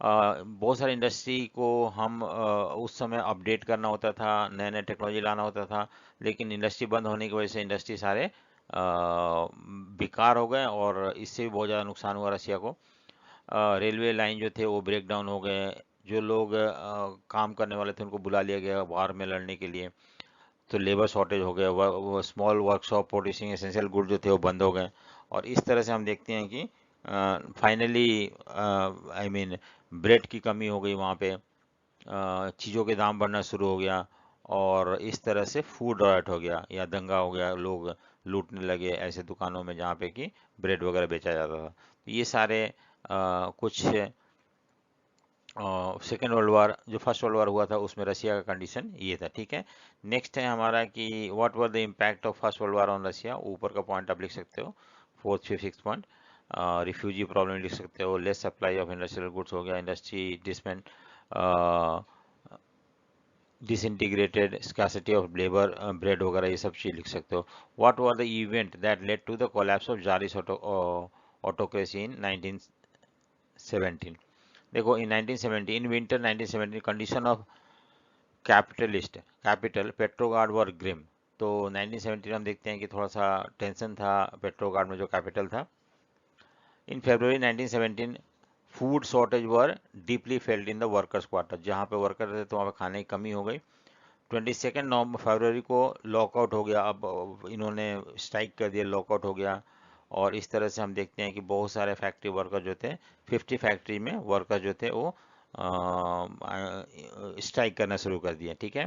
बहुत सारी इंडस्ट्री को हम उस समय अपडेट करना होता था, नए नए टेक्नोलॉजी लाना होता था, लेकिन इंडस्ट्री बंद होने की वजह से इंडस्ट्री सारे बेकार हो गए, और इससे भी बहुत ज़्यादा नुकसान हुआ रशिया को। रेलवे लाइन जो थे वो ब्रेक डाउन हो गए, जो लोग काम करने वाले थे उनको बुला लिया गया वार में लड़ने के लिए, तो लेबर शॉर्टेज हो गया, वो small workshop producing essential good जो थे वो बंद हो गए। और इस तरह से हम देखते हैं कि फाइनली आई मीन ब्रेड की कमी हो गई वहाँ पे, चीज़ों के दाम बढ़ना शुरू हो गया, और इस तरह से फूड राइट हो गया या दंगा हो गया, लोग लूटने लगे ऐसे दुकानों में जहाँ पे कि ब्रेड वगैरह बेचा जाता था। तो ये सारे कुछ सेकेंड वर्ल्ड वार, जो फर्स्ट वर्ल्ड वार हुआ था उसमें रशिया का कंडीशन ये था। ठीक है, नेक्स्ट है हमारा कि what were the impact of first world war on Russia. ऊपर का पॉइंट आप लिख सकते हो, fourth fifth six point. Refugee problem लिख सकते हो, less supply of industrial goods हो गया, इंडस्ट्री डिसमेंट, disintegrated, scarcity of labour, bread वगैरह, ये सब चीज़ लिख सकते हो। What were the event that led to the collapse of tsarist autocracy in 1917। देखो in 1970, in winter 1917 condition of capital Petrograd were grim. तो 1917 हम देखते हैं कि थोड़ा सा टेंशन था पेट्रोगार्ड में जो कैपिटल था। इन February 1917 food shortage were deeply felt in the workers quarter, जहाँ पे वर्कर रहते तो वहाँ पे खाने की कमी हो गई। 22 नवंबर फरवरी को लॉकआउट हो गया, अब इन्होंने स्ट्राइक कर दिया, लॉकआउट हो गया। और इस तरह से हम देखते हैं कि बहुत सारे फैक्ट्री वर्कर जो थे, 50 फैक्ट्री में वर्कर जो थे वो स्ट्राइक करना शुरू कर दिया। ठीक है,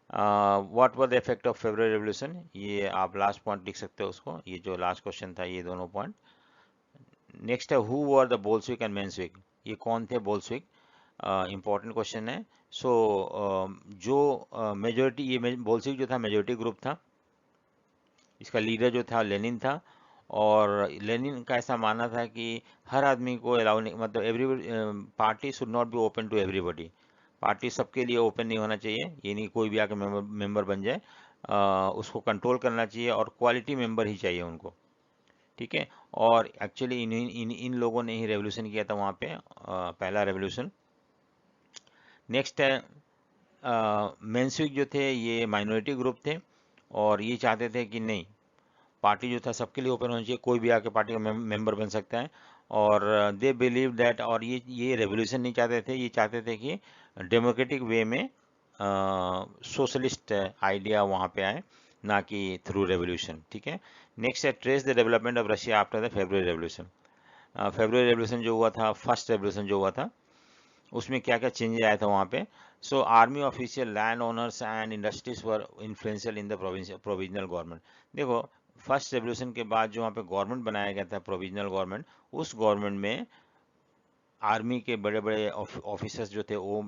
what were the effect of February revolution, ये आप लास्ट पॉइंट लिख सकते हो उसको, ये जो लास्ट क्वेश्चन था ये दोनों पॉइंट। नेक्स्ट है who were the Bolshevik and Menshevik, ये कौन थे बोल्शेविक, इंपॉर्टेंट क्वेश्चन है। सो जो मेजोरिटी, ये बोल्शेविक जो था मेजोरिटी ग्रुप था, इसका लीडर जो था लेनिन था। और लेनिन का ऐसा मानना था कि हर आदमी को अलाउ नहीं, मतलब every party should not be open to everybody, party सबके लिए ओपन नहीं होना चाहिए, ये नहीं कोई भी आके मेंबर बन जाए, उसको कंट्रोल करना चाहिए और क्वालिटी मेंबर ही चाहिए उनको। ठीक है, और एक्चुअली इन लोगों ने ही रेवोल्यूशन किया था वहाँ पे, पहला रेवोल्यूशन। नेक्स्ट है मेंशेविक जो थे ये माइनॉरिटी ग्रुप थे, और ये चाहते थे कि नहीं, पार्टी जो था सबके लिए ओपन होनी चाहिए, कोई भी आके पार्टी का मेंबर बन सकता है। और दे बिलीव दैट, और ये रेवोल्यूशन नहीं चाहते थे, ये चाहते थे कि डेमोक्रेटिक वे में सोशलिस्ट आइडिया वहाँ पे आए, ना कि थ्रू रेवोल्यूशन। ठीक है, नेक्स्ट है trace the development of Russia after the February revolution. February revolution जो हुआ था, फर्स्ट रेवोल्यूशन जो हुआ था, उसमें क्या क्या चेंजेस आया था वहाँ पे। So army official, land owners and industries were influential in the provisional government. देखो, फर्स्ट रेवोल्यूशन के बाद जो वहाँ पे गवर्नमेंट बनाया गया था, प्रोविजनल गवर्नमेंट, उस गवर्नमेंट में आर्मी के बड़े बड़े ऑफिसर्स जो थे वो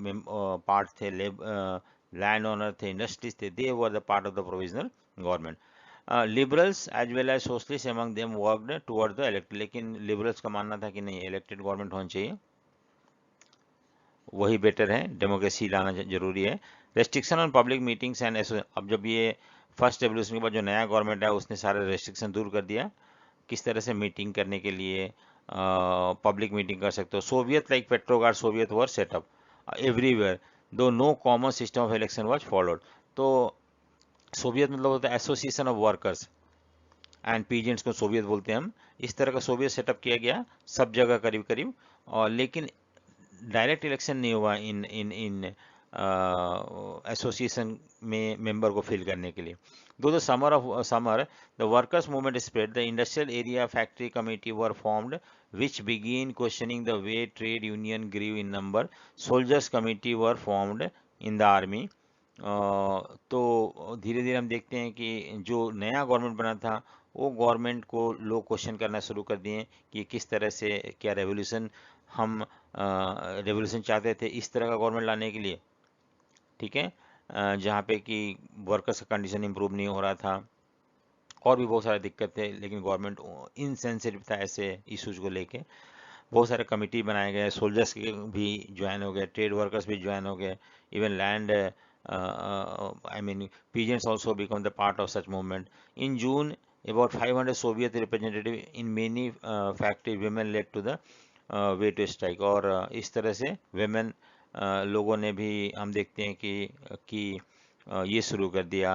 पार्ट थे, लैंड ओनर थे, इंडस्ट्रीज थे, they were the part of the provisional government. Liberals as well as socialist among them worked toward the elected, लेकिन लिबरल्स का मानना था कि नहीं, इलेक्टेड गवर्नमेंट होनी चाहिए, वही बेटर है, डेमोक्रेसी लाना जरूरी है। Restriction on public meetings and, अब जब ये फर्स्ट रेवोल्यूशन के बाद जो नया गवर्नमेंट है उसने सारे रेस्ट्रिक्शन दूर कर दिया, किस तरह से मीटिंग करने के लिए पब्लिक मीटिंग कर सकते हो। Soviet like Petrograd soviet were set up everywhere, though no common system of election was followed. तो सोवियत मतलब होता है association of workers and peasants को सोवियत बोलते हैं हम, इस तरह का सोवियत सेटअप किया गया सब जगह करीब करीब। और लेकिन डायरेक्ट इलेक्शन नहीं हुआ इन इन इन एसोसिएशन में मेंबर को फिल करने के लिए। दो the summer the workers movement spread, the industrial area factory committee were formed which began questioning the way trade union grew in number. Soldiers committee were formed in the army. तो धीरे धीरे हम देखते हैं कि जो नया गवर्नमेंट बना था वो गवर्नमेंट को लोग क्वेश्चन करना शुरू कर दिए कि किस तरह से, क्या रेवोल्यूशन, हम रेवोल्यूशन चाहते थे इस तरह का गवर्नमेंट लाने के लिए। ठीक है, जहाँ पे कि वर्कर्स का कंडीशन इंप्रूव नहीं हो रहा था, और भी बहुत सारे दिक्कत थे, लेकिन गवर्नमेंट इनसेंसिटिव था ऐसे इश्यूज को लेके। बहुत सारे कमिटी बनाए गए, सोल्जर्स के भी ज्वाइन हो गए, ट्रेड वर्कर्स भी ज्वाइन हो गए, even land I mean peasants also become the part of such movement. In June about 500 Soviet representative in many factory women led to the way to strike। और इस तरह से women लोगों ने भी, हम देखते हैं कि ये शुरू कर दिया,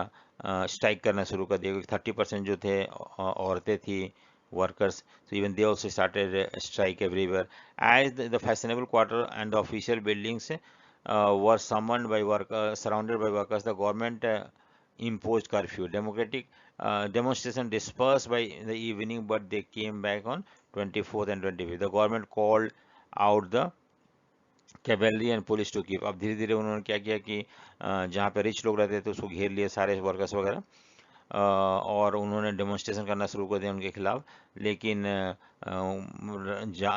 स्ट्राइक करना शुरू कर दिया, क्योंकि 30% जो थे औरतें थी workers, so even they also started strike everywhere as the fashionable quarter and the official buildings were summoned by surrounded by workers. The government imposed curfew. Democratic demonstration dispersed by the evening, but they came back on 24th and 25th. The government called out the cavalry and police to keep. अब धीरे धीरे उन्होंने क्या किया कि जहाँ पे rich लोग रहते थे उसको घेर लिए सारे वर्कर्स वगैरह, और उन्होंने डेमोन्स्ट्रेशन करना शुरू कर दिया उनके खिलाफ। लेकिन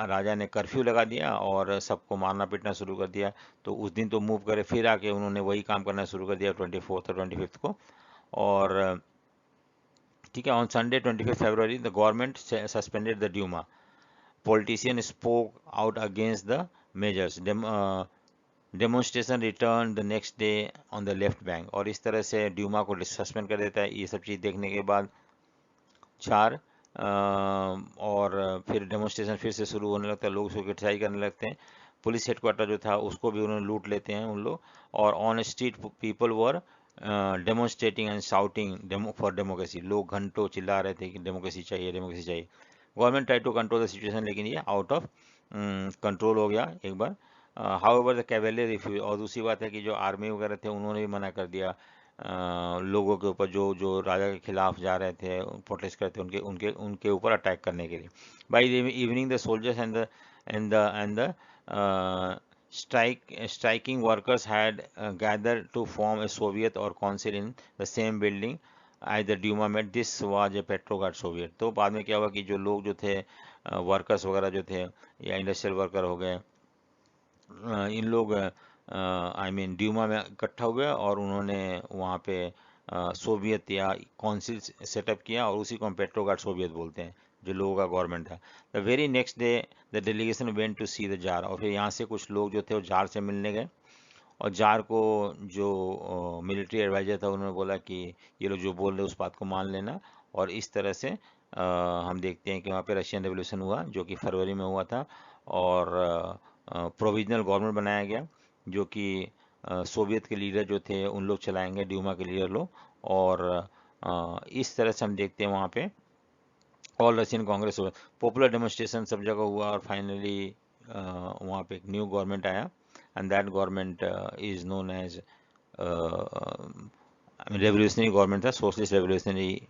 राजा ने कर्फ्यू लगा दिया और सबको मारना पीटना शुरू कर दिया। तो उस दिन तो मूव करे, फिर आके उन्होंने वही काम करना शुरू कर दिया 24 और 25 को। और ठीक है, on Sunday 25 February the government suspended the Duma, politicians spoke out against the measures. Demonstration returned the next day on the left bank। और इस तरह से ड्यूमा को सस्पेंड कर देता है। ये सब चीज़ देखने के बाद 4 और फिर डेमोन्स्ट्रेशन फिर से शुरू होने लगता है, लोग उसको क्रिटिसाइज करने लगते हैं। पुलिस हेडक्वार्टर जो था उसको भी उन्होंने लूट लेते हैं उन लोग। और on street people were demonstrating and shouting for democracy, लोग घंटों चिल्ला रहे थे कि डेमोक्रेसी चाहिए, डेमोक्रेसी चाहिए। Government try to control the situation, लेकिन ये आउट ऑफ कंट्रोल हो गया एक बार। हाउएवर द कैवेलरी रिफ्यूज, और दूसरी बात है कि जो आर्मी वगैरह थे उन्होंने भी मना कर दिया लोगों के ऊपर जो जो राजा के खिलाफ जा रहे थे, प्रोटेस्ट करते थे, उनके उनके उनके ऊपर अटैक करने के लिए। By the evening the soldiers and the striking workers had gathered to form a Soviet or council in the same building at the Duma met. This was a Petrograd Soviet. तो बाद में क्या हुआ कि जो लोग जो थे वर्कर्स वगैरह जो थे या इंडस्ट्रियल वर्कर हो गए, इन लोग आई मीन ड्यूमा में इकट्ठा हुए और उन्होंने वहाँ पे सोवियत या काउंसिल सेटअप किया, और उसी को हम पेट्रोग्राड सोवियत बोलते हैं, जो लोगों का गवर्नमेंट था। The very next day the delegation went to see the tsar, और फिर यहाँ से कुछ लोग जो थे वो जार से मिलने गए, और जार को जो मिलिट्री एडवाइजर था उन्होंने बोला कि ये लोग जो बोल रहे हैं उस बात को मान लेना। और इस तरह से हम देखते हैं कि वहाँ पे रशियन रेवोल्यूशन हुआ जो कि फरवरी में हुआ था, और प्रोविजनल गवर्नमेंट बनाया गया जो कि सोवियत के लीडर जो थे उन लोग चलाएंगे, ड्यूमा के लीडर लोग। और इस तरह से हम देखते हैं वहाँ पे ऑल रशियन कांग्रेस हुआ, पॉपुलर डेमोन्स्ट्रेशन सब जगह हुआ, और फाइनली वहाँ पे एक न्यू गवर्नमेंट आया, and that government is known as revolutionary government था, सोशलिस्ट रेवोल्यूशनरी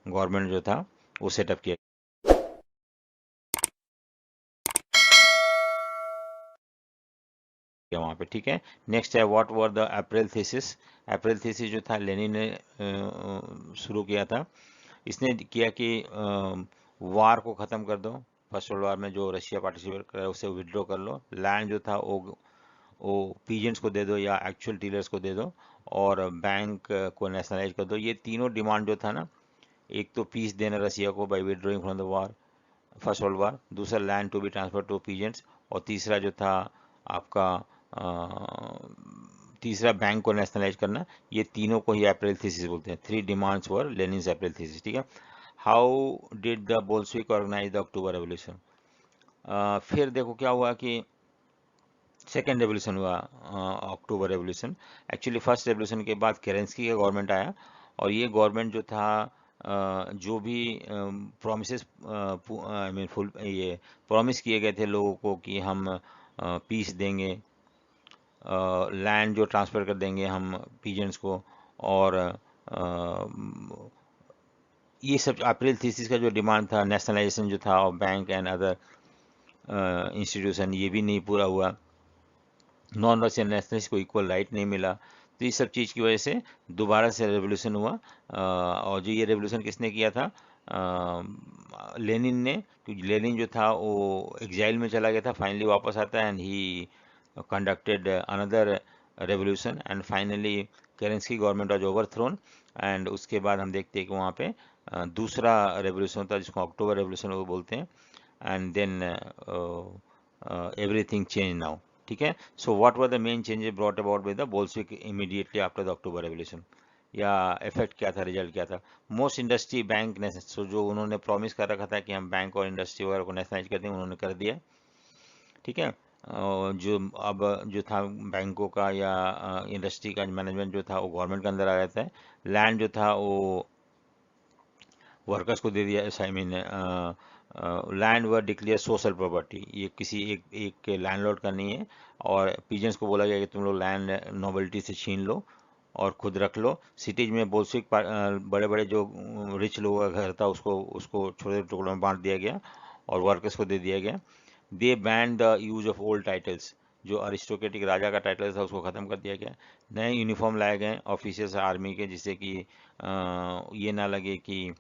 गवर्नमेंट जो था वो सेटअप किया वहाँ पे। ठीक है, नेक्स्ट है what were the April thesis. April thesis जो था लेनिन ने शुरू किया था। इसने किया कि वार को ख़त्म कर दो, फर्स्ट वर्ल्ड वार में जो रशिया पार्टिसिपेट कर रहा है उसे विड्रॉ कर लो, लैंड जो था वो पीजेंट्स को दे दो या एक्चुअल डीलर्स को दे दो, और बैंक को नेशनलाइज कर दो। ये तीनों डिमांड जो था ना, एक तो पीस देना रशिया को by withdrawing from the war, first world war, दूसरा land to be transfer to peasants, और तीसरा जो था आपका तीसरा बैंक को नेशनलाइज करना। ये तीनों को ही अप्रैल थीसिस बोलते हैं। Three demands were Lenin's April thesis. ठीक है, how did the Bolshevik organise the October revolution. फिर देखो क्या हुआ कि सेकेंड रेवोल्यूशन हुआ, October revolution. Actually first revolution के बाद केरेंस्की का गवर्नमेंट आया, और ये गवर्नमेंट जो था जो भी प्रोमिस आई मीन फुल ये प्रॉमिस किए गए थे लोगों को कि हम पीस देंगे, लैंड जो ट्रांसफ़र कर देंगे हम पीजेंट्स को, और ये सब अप्रैल थीसिस का जो डिमांड था, नेशनलाइजेशन जो था और बैंक एंड अदर इंस्टीट्यूशन, ये भी नहीं पूरा हुआ। नॉन रशियन नेशनलिस्ट को इक्वल राइट नहीं मिला। तो इस सब चीज़ की वजह से दोबारा से रेवोल्यूशन हुआ। और जो ये रेवोल्यूशन किसने किया था, लेनिन ने, क्योंकि लेनिन जो था वो एग्जाइल में चला गया था, फाइनली वापस आता है and he conducted another revolution and finally Kerensky government was overthrown. And उसके बाद हम देखते हैं कि वहाँ पे दूसरा रेवोल्यूशन था जिसको अक्टूबर रेवोल्यूशन वो बोलते हैं, and then everything change now. ठीक है, so what were the main changes brought about by the Bolshevik immediately after the October revolution, या इफेक्ट क्या था, रिजल्ट क्या था। मोस्ट इंडस्ट्री बैंक ने, सो जो उन्होंने प्रॉमिस कर रखा था कि हम बैंक और इंडस्ट्री वगैरह को नेशनलाइज कर देंगे, उन्होंने कर दिया। ठीक है, जो अब जो था बैंकों का या इंडस्ट्री का मैनेजमेंट जो था वो गवर्नमेंट के अंदर आ जाता है। लैंड जो था वो वर्कर्स को दे दिया, I mean land were declare social property, ये किसी एक लैंडलॉर्ड का नहीं है, और पीजेंट्स को बोला गया कि तुम लोग लैंड नोबल्टी से छीन लो और खुद रख लो। सिटीज में बोल्शेविक बड़े बड़े जो रिच लोगों का घर था उसको उसको छोटे छोटे टुकड़ों में बांट दिया गया और वर्कर्स को दे दिया गया। They ban the use of old titles, जो अरिस्टोक्रेटिक राजा का टाइटल था उसको ख़त्म कर दिया गया। नए यूनिफॉर्म लाए गए ऑफिसर्स आर्मी के, जिससे कि ये ना लगे कि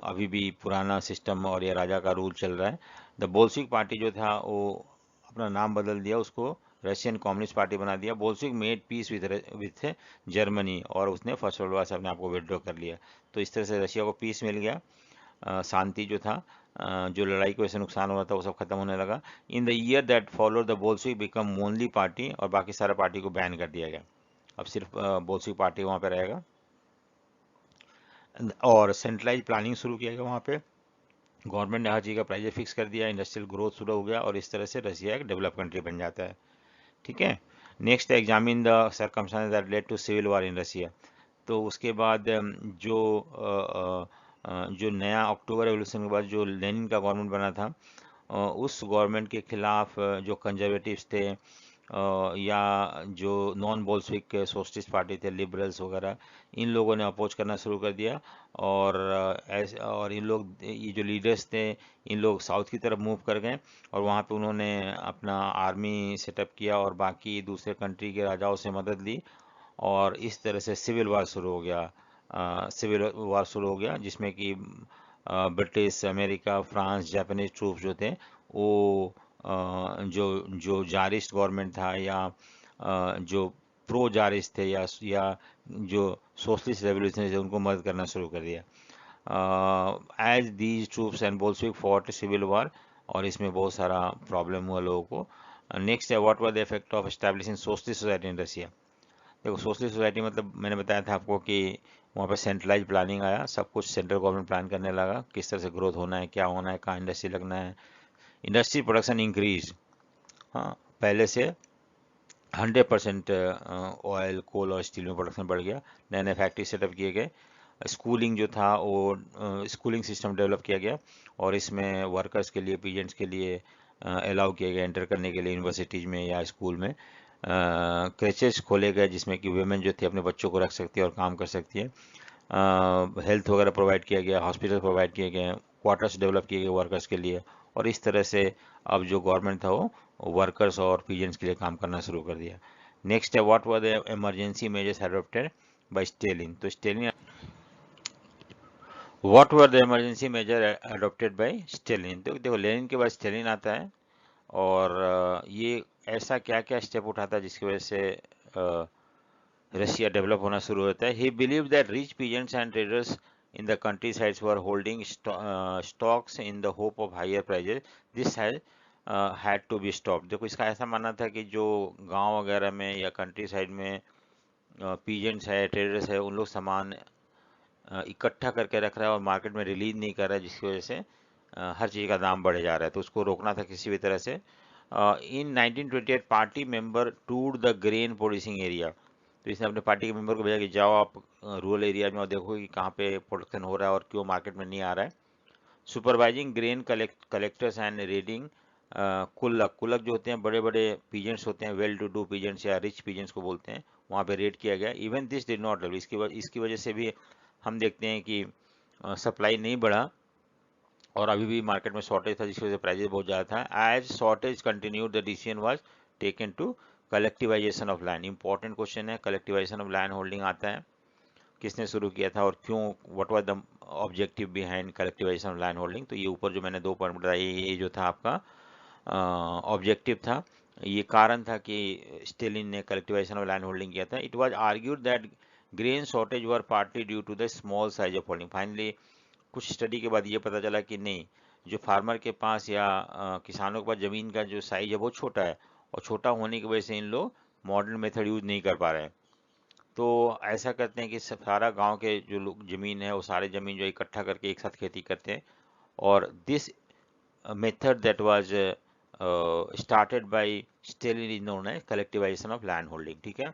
अभी भी पुराना सिस्टम और ये राजा का रूल चल रहा है। द बोल्शेविक पार्टी जो था वो अपना नाम बदल दिया, उसको रशियन कम्युनिस्ट पार्टी बना दिया। Bolshevik made peace with Germany, और उसने फर्स्ट वर्ल्ड वार से अपने आप को विड्रॉ कर लिया। तो इस तरह से रशिया को पीस मिल गया, शांति जो था, जो लड़ाई की वजह से नुकसान हो रहा था वो सब खत्म होने लगा। In the year that follow the Bolshevik become only party, और बाकी सारा पार्टी को बैन कर दिया गया। अब सिर्फ बोल्शेविक पार्टी वहाँ पे रहेगा, और सेंट्रलाइज प्लानिंग शुरू किया गया वहाँ पे। गवर्नमेंट ने हर चीज़ का प्राइस फिक्स कर दिया, इंडस्ट्रियल ग्रोथ शुरू हो गया, और इस तरह से रशिया एक डेवलप कंट्री बन जाता है। ठीक है, next examine the circumstances that led to civil war in Russia. तो उसके बाद जो नया अक्टूबर रेवोल्यूशन के बाद जो लेनिन का गवर्नमेंट बना था, उस गवर्नमेंट के खिलाफ जो कंजर्वेटिव्स थे या जो नॉन बोल्शेविक सोशलिस्ट पार्टी थे, लिबरल्स वगैरह, इन लोगों ने अपोज करना शुरू कर दिया। और और इन लोग, ये जो लीडर्स थे, इन लोग साउथ की तरफ मूव कर गए और वहाँ पे उन्होंने अपना आर्मी सेटअप किया और बाकी दूसरे कंट्री के राजाओं से मदद ली और इस तरह से सिविल वार शुरू हो गया। सिविल वार शुरू हो गया जिसमें कि British, America, France, Japanese troops जो थे वो जो जो जारिस्ट गवर्नमेंट था या जो प्रो जारिस्ट थे या जो सोशलिस्ट रेवोल्यूशन थे उनको मदद करना शुरू कर दिया। As these troops and Bolshevik fought civil war, और इसमें बहुत सारा प्रॉब्लम हुआ लोगों को। नेक्स्ट है what were the effect of establishing socialist society in Russia. देखो, सोशलिस्ट सोसाइटी मतलब मैंने बताया था आपको कि वहाँ पे सेंट्रलाइज प्लानिंग आया, सब कुछ सेंट्रल गवर्नमेंट प्लान करने लगा, किस तरह से ग्रोथ होना है, क्या होना है, कहाँ इंडस्ट्री लगना है। इंडस्ट्री प्रोडक्शन इंक्रीज, हाँ, पहले से 100% ऑयल, कोल और स्टील में प्रोडक्शन बढ़ गया। नए नए फैक्ट्री सेटअप किए गए। स्कूलिंग जो था वो स्कूलिंग सिस्टम डेवलप किया गया और इसमें वर्कर्स के लिए, पीजेंट्स के लिए अलाउ किया गया एंटर करने के लिए यूनिवर्सिटीज़ में या स्कूल में। क्रेचेस खोले गए जिसमें कि वुमेन जो थी अपने बच्चों को रख सकती है और काम कर सकती है। हेल्थ वगैरह प्रोवाइड किया गया, हॉस्पिटल प्रोवाइड किए गए, क्वार्टर्स डेवलप किए गए वर्कर्स के लिए। और इस तरह से अब जो गवर्नमेंट था वो वर्कर्स और पीजेंट्स के लिए काम करना शुरू कर दिया। नेक्स्ट है what were the emergency measures adopted by Stalin. तो Stalin, what were the emergency measure adopted by Stalin. तो देखो, लेनिन के बाद स्टेलिन आता है और ये ऐसा क्या क्या स्टेप उठाता है जिसकी वजह से रशिया डेवलप होना शुरू होता है। He believe that rich peasants and traders in the country sides were holding stocks in the hope of higher prices, this has had to be stop. देखो, इसका ऐसा मानना था कि जो गांव वगैरह में या कंट्री साइड में पीजेंट्स है, ट्रेडर्स है, उन लोग सामान इकट्ठा करके रख रहा है और मार्केट में रिलीज नहीं कर रहा है, जिसकी वजह से हर चीज़ का दाम बढ़े जा रहा है, तो उसको रोकना था किसी भी तरह से। इन 1928 party member tour the grain producing area. तो इसने अपने पार्टी के मेंबर को भेजा कि जाओ आप रूरल एरिया में और देखो कि कहाँ पे प्रोडक्शन हो रहा है और क्यों मार्केट में नहीं आ रहा है। Supervising grain collectors and raiding kulak. Kulak जो होते हैं बड़े बड़े पीजेंट्स होते हैं, वेल टू डू पीजेंट्स या रिच पीजेंट्स को बोलते हैं, वहाँ पे रेड किया गया। Even this did not help, इसकी वजह से भी हम देखते हैं कि सप्लाई नहीं बढ़ा और अभी भी मार्केट में शॉर्टेज था जिसकी वजह से प्राइजेस बहुत ज़्यादा था। As shortage continued the decision was taken to collectivisation of land. Important question है, कलेक्टिवाइजेशन ऑफ लैंड होल्डिंग आता है, किसने शुरू किया था और क्यों, what was the objective behind collectivisation of land holding. तो ये ऊपर जो मैंने 2 पॉइंट बताया, ये जो था आपका ऑब्जेक्टिव था, ये कारण था कि स्टेलिन ने कलेक्टिवाइजेशन ऑफ लैंड होल्डिंग किया था। It was argued that grain shortage were partly due to the small size of holding. Finally कुछ स्टडी के बाद ये पता चला कि नहीं, जो फार्मर के पास या किसानों के पास ज़मीन का जो साइज है वो छोटा है और छोटा होने की वजह से इन लोग मॉडर्न मेथड यूज नहीं कर पा रहे हैं। तो ऐसा करते हैं कि सारा गांव के जो लोग ज़मीन है वो सारे ज़मीन जो इकट्ठा करके एक साथ खेती करते हैं और this method that was started by Stalin is known as collectivisation of land holding. ठीक है,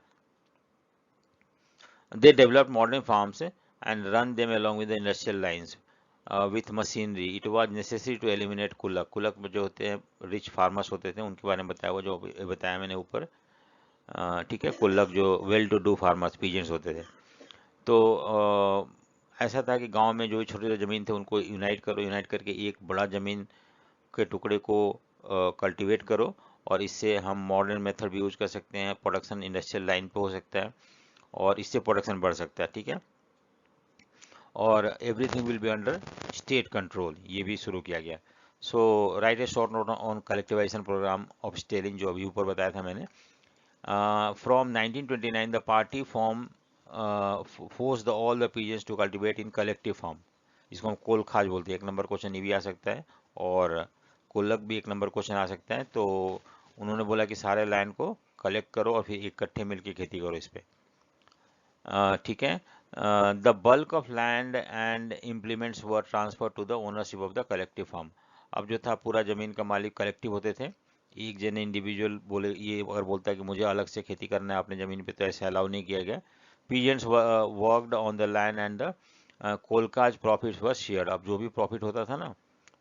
they developed modern farms and run them along with the industrial lines with machinery. It was necessary to eliminate कुल्लक। Kulak जो होते हैं rich farmers होते थे, उनके बारे में बताया हुआ जो बताया मैंने ऊपर। ठीक है, कुल्लक जो well to do farmers, peasants होते थे। तो ऐसा था कि गांव में जो भी छोटे छोटे ज़मीन थे उनको यूनाइट करो, यूनाइट करके एक बड़ा ज़मीन के टुकड़े को कल्टीवेट करो और इससे हम मॉडर्न मेथड भी यूज कर सकते हैं, प्रोडक्शन इंडस्ट्रियल लाइन पे हो सकता है और इससे प्रोडक्शन बढ़ सकता है। ठीक है, और everything will be under state control, ये भी शुरू किया गया। So write a short note on collectivisation programme of Stalin, जो अभी ऊपर बताया था मैंने। From 1929 the party form force the all the peasants to cultivate in collective farm. इसको हम कोल खाज बोलते हैं। 1 नंबर क्वेश्चन ये भी आ सकता है और कोलक भी 1 नंबर क्वेश्चन आ सकता है। तो उन्होंने बोला कि सारे लैंड को कलेक्ट करो और फिर इकट्ठे मिलकर खेती करो इस पर। ठीक है, the bulk of land and implements were transfer to the ownership of the collective farm. अब जो था पूरा जमीन का मालिक कलेक्टिव होते थे, एक जन इंडिविजुअल बोले, ये अगर बोलता है कि मुझे अलग से खेती करना है अपने ज़मीन पे, तो ऐसे अलाउ नहीं किया गया। Peasants worked on the land and the kolkhoz profits were share. अब जो भी प्रॉफिट होता था ना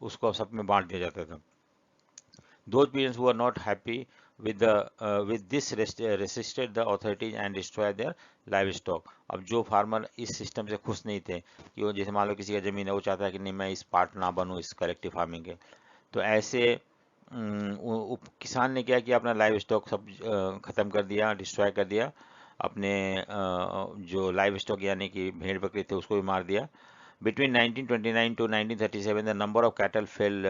उसको सब में बांट दिया जाता था। Those peasants who are not happy with this resisted the authorities and destroyed their livestock. अब जो फार्मर इस सिस्टम से खुश नहीं थे कि वो जैसे मान लो किसी का जमीन है, वो चाहता है कि नहीं मैं इस पार्ट ना बनूं इस कलेक्टिव फार्मिंग के, तो ऐसे किसान ने क्या किया, अपना लाइव स्टॉक सब खत्म कर दिया, डिस्ट्रॉय कर दिया, अपने जो लाइव स्टॉक यानी कि भेड़ बकरी थे उसको भी मार दिया। Between 1929 to 1937 the number of cattle fell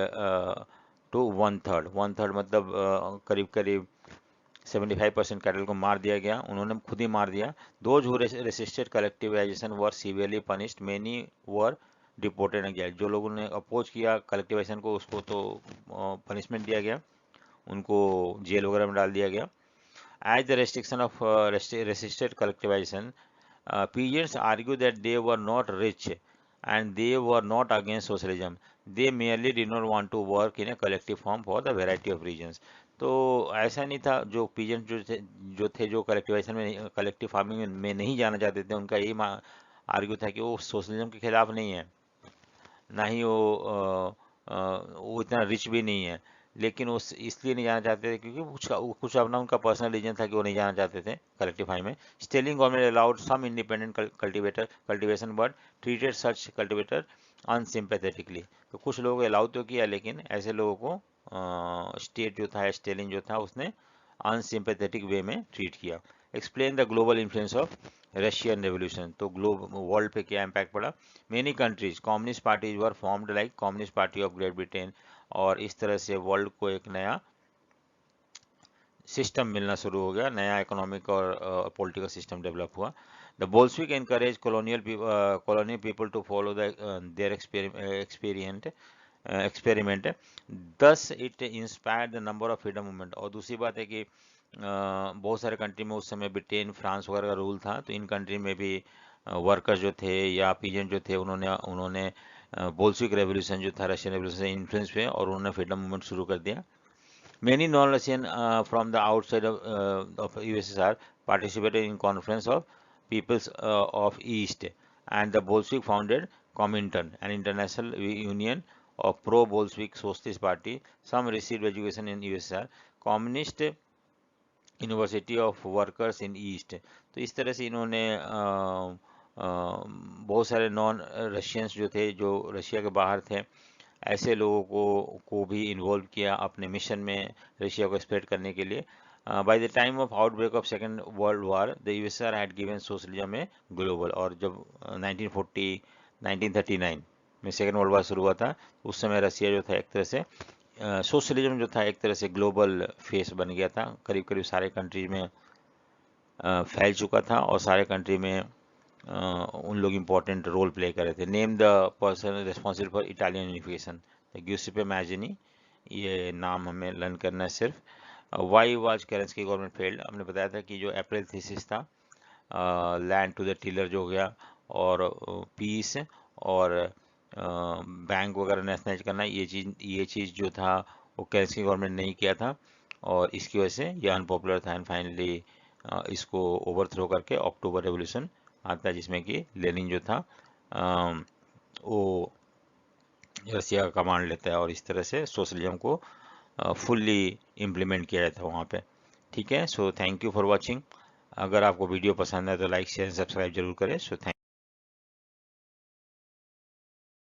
to one third. One third मतलब करीब करीब 75% कैटल को मार दिया गया, उन्होंने खुद ही मार दिया। Those who resisted collectivization were severely punished. Many were deported गया। जो लोगों ने अपोज किया कलेक्टिवाइजेशन को उसको तो पनिशमेंट दिया गया, उनको जेल वगैरह में डाल दिया गया। As the restriction of resisted collectivisation, peasants argue that they were not rich and they were not against socialism. They merely did not want to work in a collective form for the variety of reasons. तो ऐसा नहीं था, जो peasant जो collectivisation में collective farming में नहीं जाना चाहते थे, उनका यही आर्ग्यू था कि वो सोशलिज्म के खिलाफ नहीं है, ना ही वो इतना रिच भी नहीं है, लेकिन वो इसलिए नहीं जाना चाहते थे क्योंकि कुछ अपना उनका पर्सनल रीजन था कि वो नहीं जाना चाहते थे कलेक्टिव फार्मिंग में। Stalin government allowed some independent cultivation but treated such cultivator unsympathetically. तो कुछ लोगों को अलाउ तो किया, लेकिन ऐसे लोगों को स्टेट जो था, स्टेलिंग जो था, उसने अनसिम्पैथेटिक वे में ट्रीट किया। Explain the global influence of Russian revolution. तो वर्ल्ड पे क्या इम्पैक्ट पड़ा। Many countries communist parties were formed like communist party of great Britain, और इस तरह से वर्ल्ड को एक नया सिस्टम मिलना शुरू हो गया, नया इकोनॉमिक और पॉलिटिकल सिस्टम डेवलप हुआ। The बोल्शविक encourage colonial people to follow their experiment, thus it inspired the number of freedom movement। और दूसरी बात है कि बहुत सारे कंट्री में उस समय ब्रिटेन, फ्रांस वगैरह का रूल था, तो इन कंट्री में भी वर्कर्स जो थे या पीजेंट जो थे, उन्होंने बोल्शविक रेवोल्यूशन जो था, रशियन रेवोल्यूशन से इन्फ्लुएंस हुए और उन्होंने फ्रीडम मूवमेंट शुरू कर दिया। Many non-Russian from the outside of USSR participated in Conference of Peoples of East, and the Bolshevik founded Comintern, an international union of pro-Bolshevik socialist party. Some received education in USSR. Communist university of workers in east. तो इस तरह से इन्होंने बहुत सारे non Russians जो थे, जो रशिया के बाहर थे, ऐसे लोगों को भी इन्वॉल्व किया अपने मिशन में रशिया को स्प्रेड करने के लिए। By the time of outbreak of second world war the USR had given socialism a global. और जब 1939 में सेकेंड वर्ल्ड वार शुरू हुआ था, उस समय रशिया जो था एक तरह से सोशलिज्म जो था एक तरह से ग्लोबल फेस बन गया था, करीब करीब सारे कंट्री में फैल चुका था और सारे कंट्री में उन लोग इम्पोर्टेंट रोल प्ले कर रहे थे। Name the person responsible for Italian unification, Giuseppe Mazzini, ये नाम हमें लर्न करना है सिर्फ। Why was Kerensky government failed, हमने बताया था कि जो अप्रैल थीसिस था, लैंड टू द टिलर जो हो गया, और पीस और बैंक वगैरह नेशनलाइज करना, ये चीज़ जो था वो केरेंस्की गवर्नमेंट नहीं किया था, और इसकी वजह से ये अनपॉपुलर था। एंड फाइनली इसको ओवरथ्रो करके अक्टूबर रेवोल्यूशन आता है, जिसमें कि लेनिन जो था वो रसिया का कमांड लेता है, और इस तरह से सोशलिज्म को फुल्ली इम्प्लीमेंट किया जाता है वहाँ पे। ठीक है, so thank you for watching. अगर आपको वीडियो पसंद है तो लाइक शेयर सब्सक्राइब जरूर करें। So thank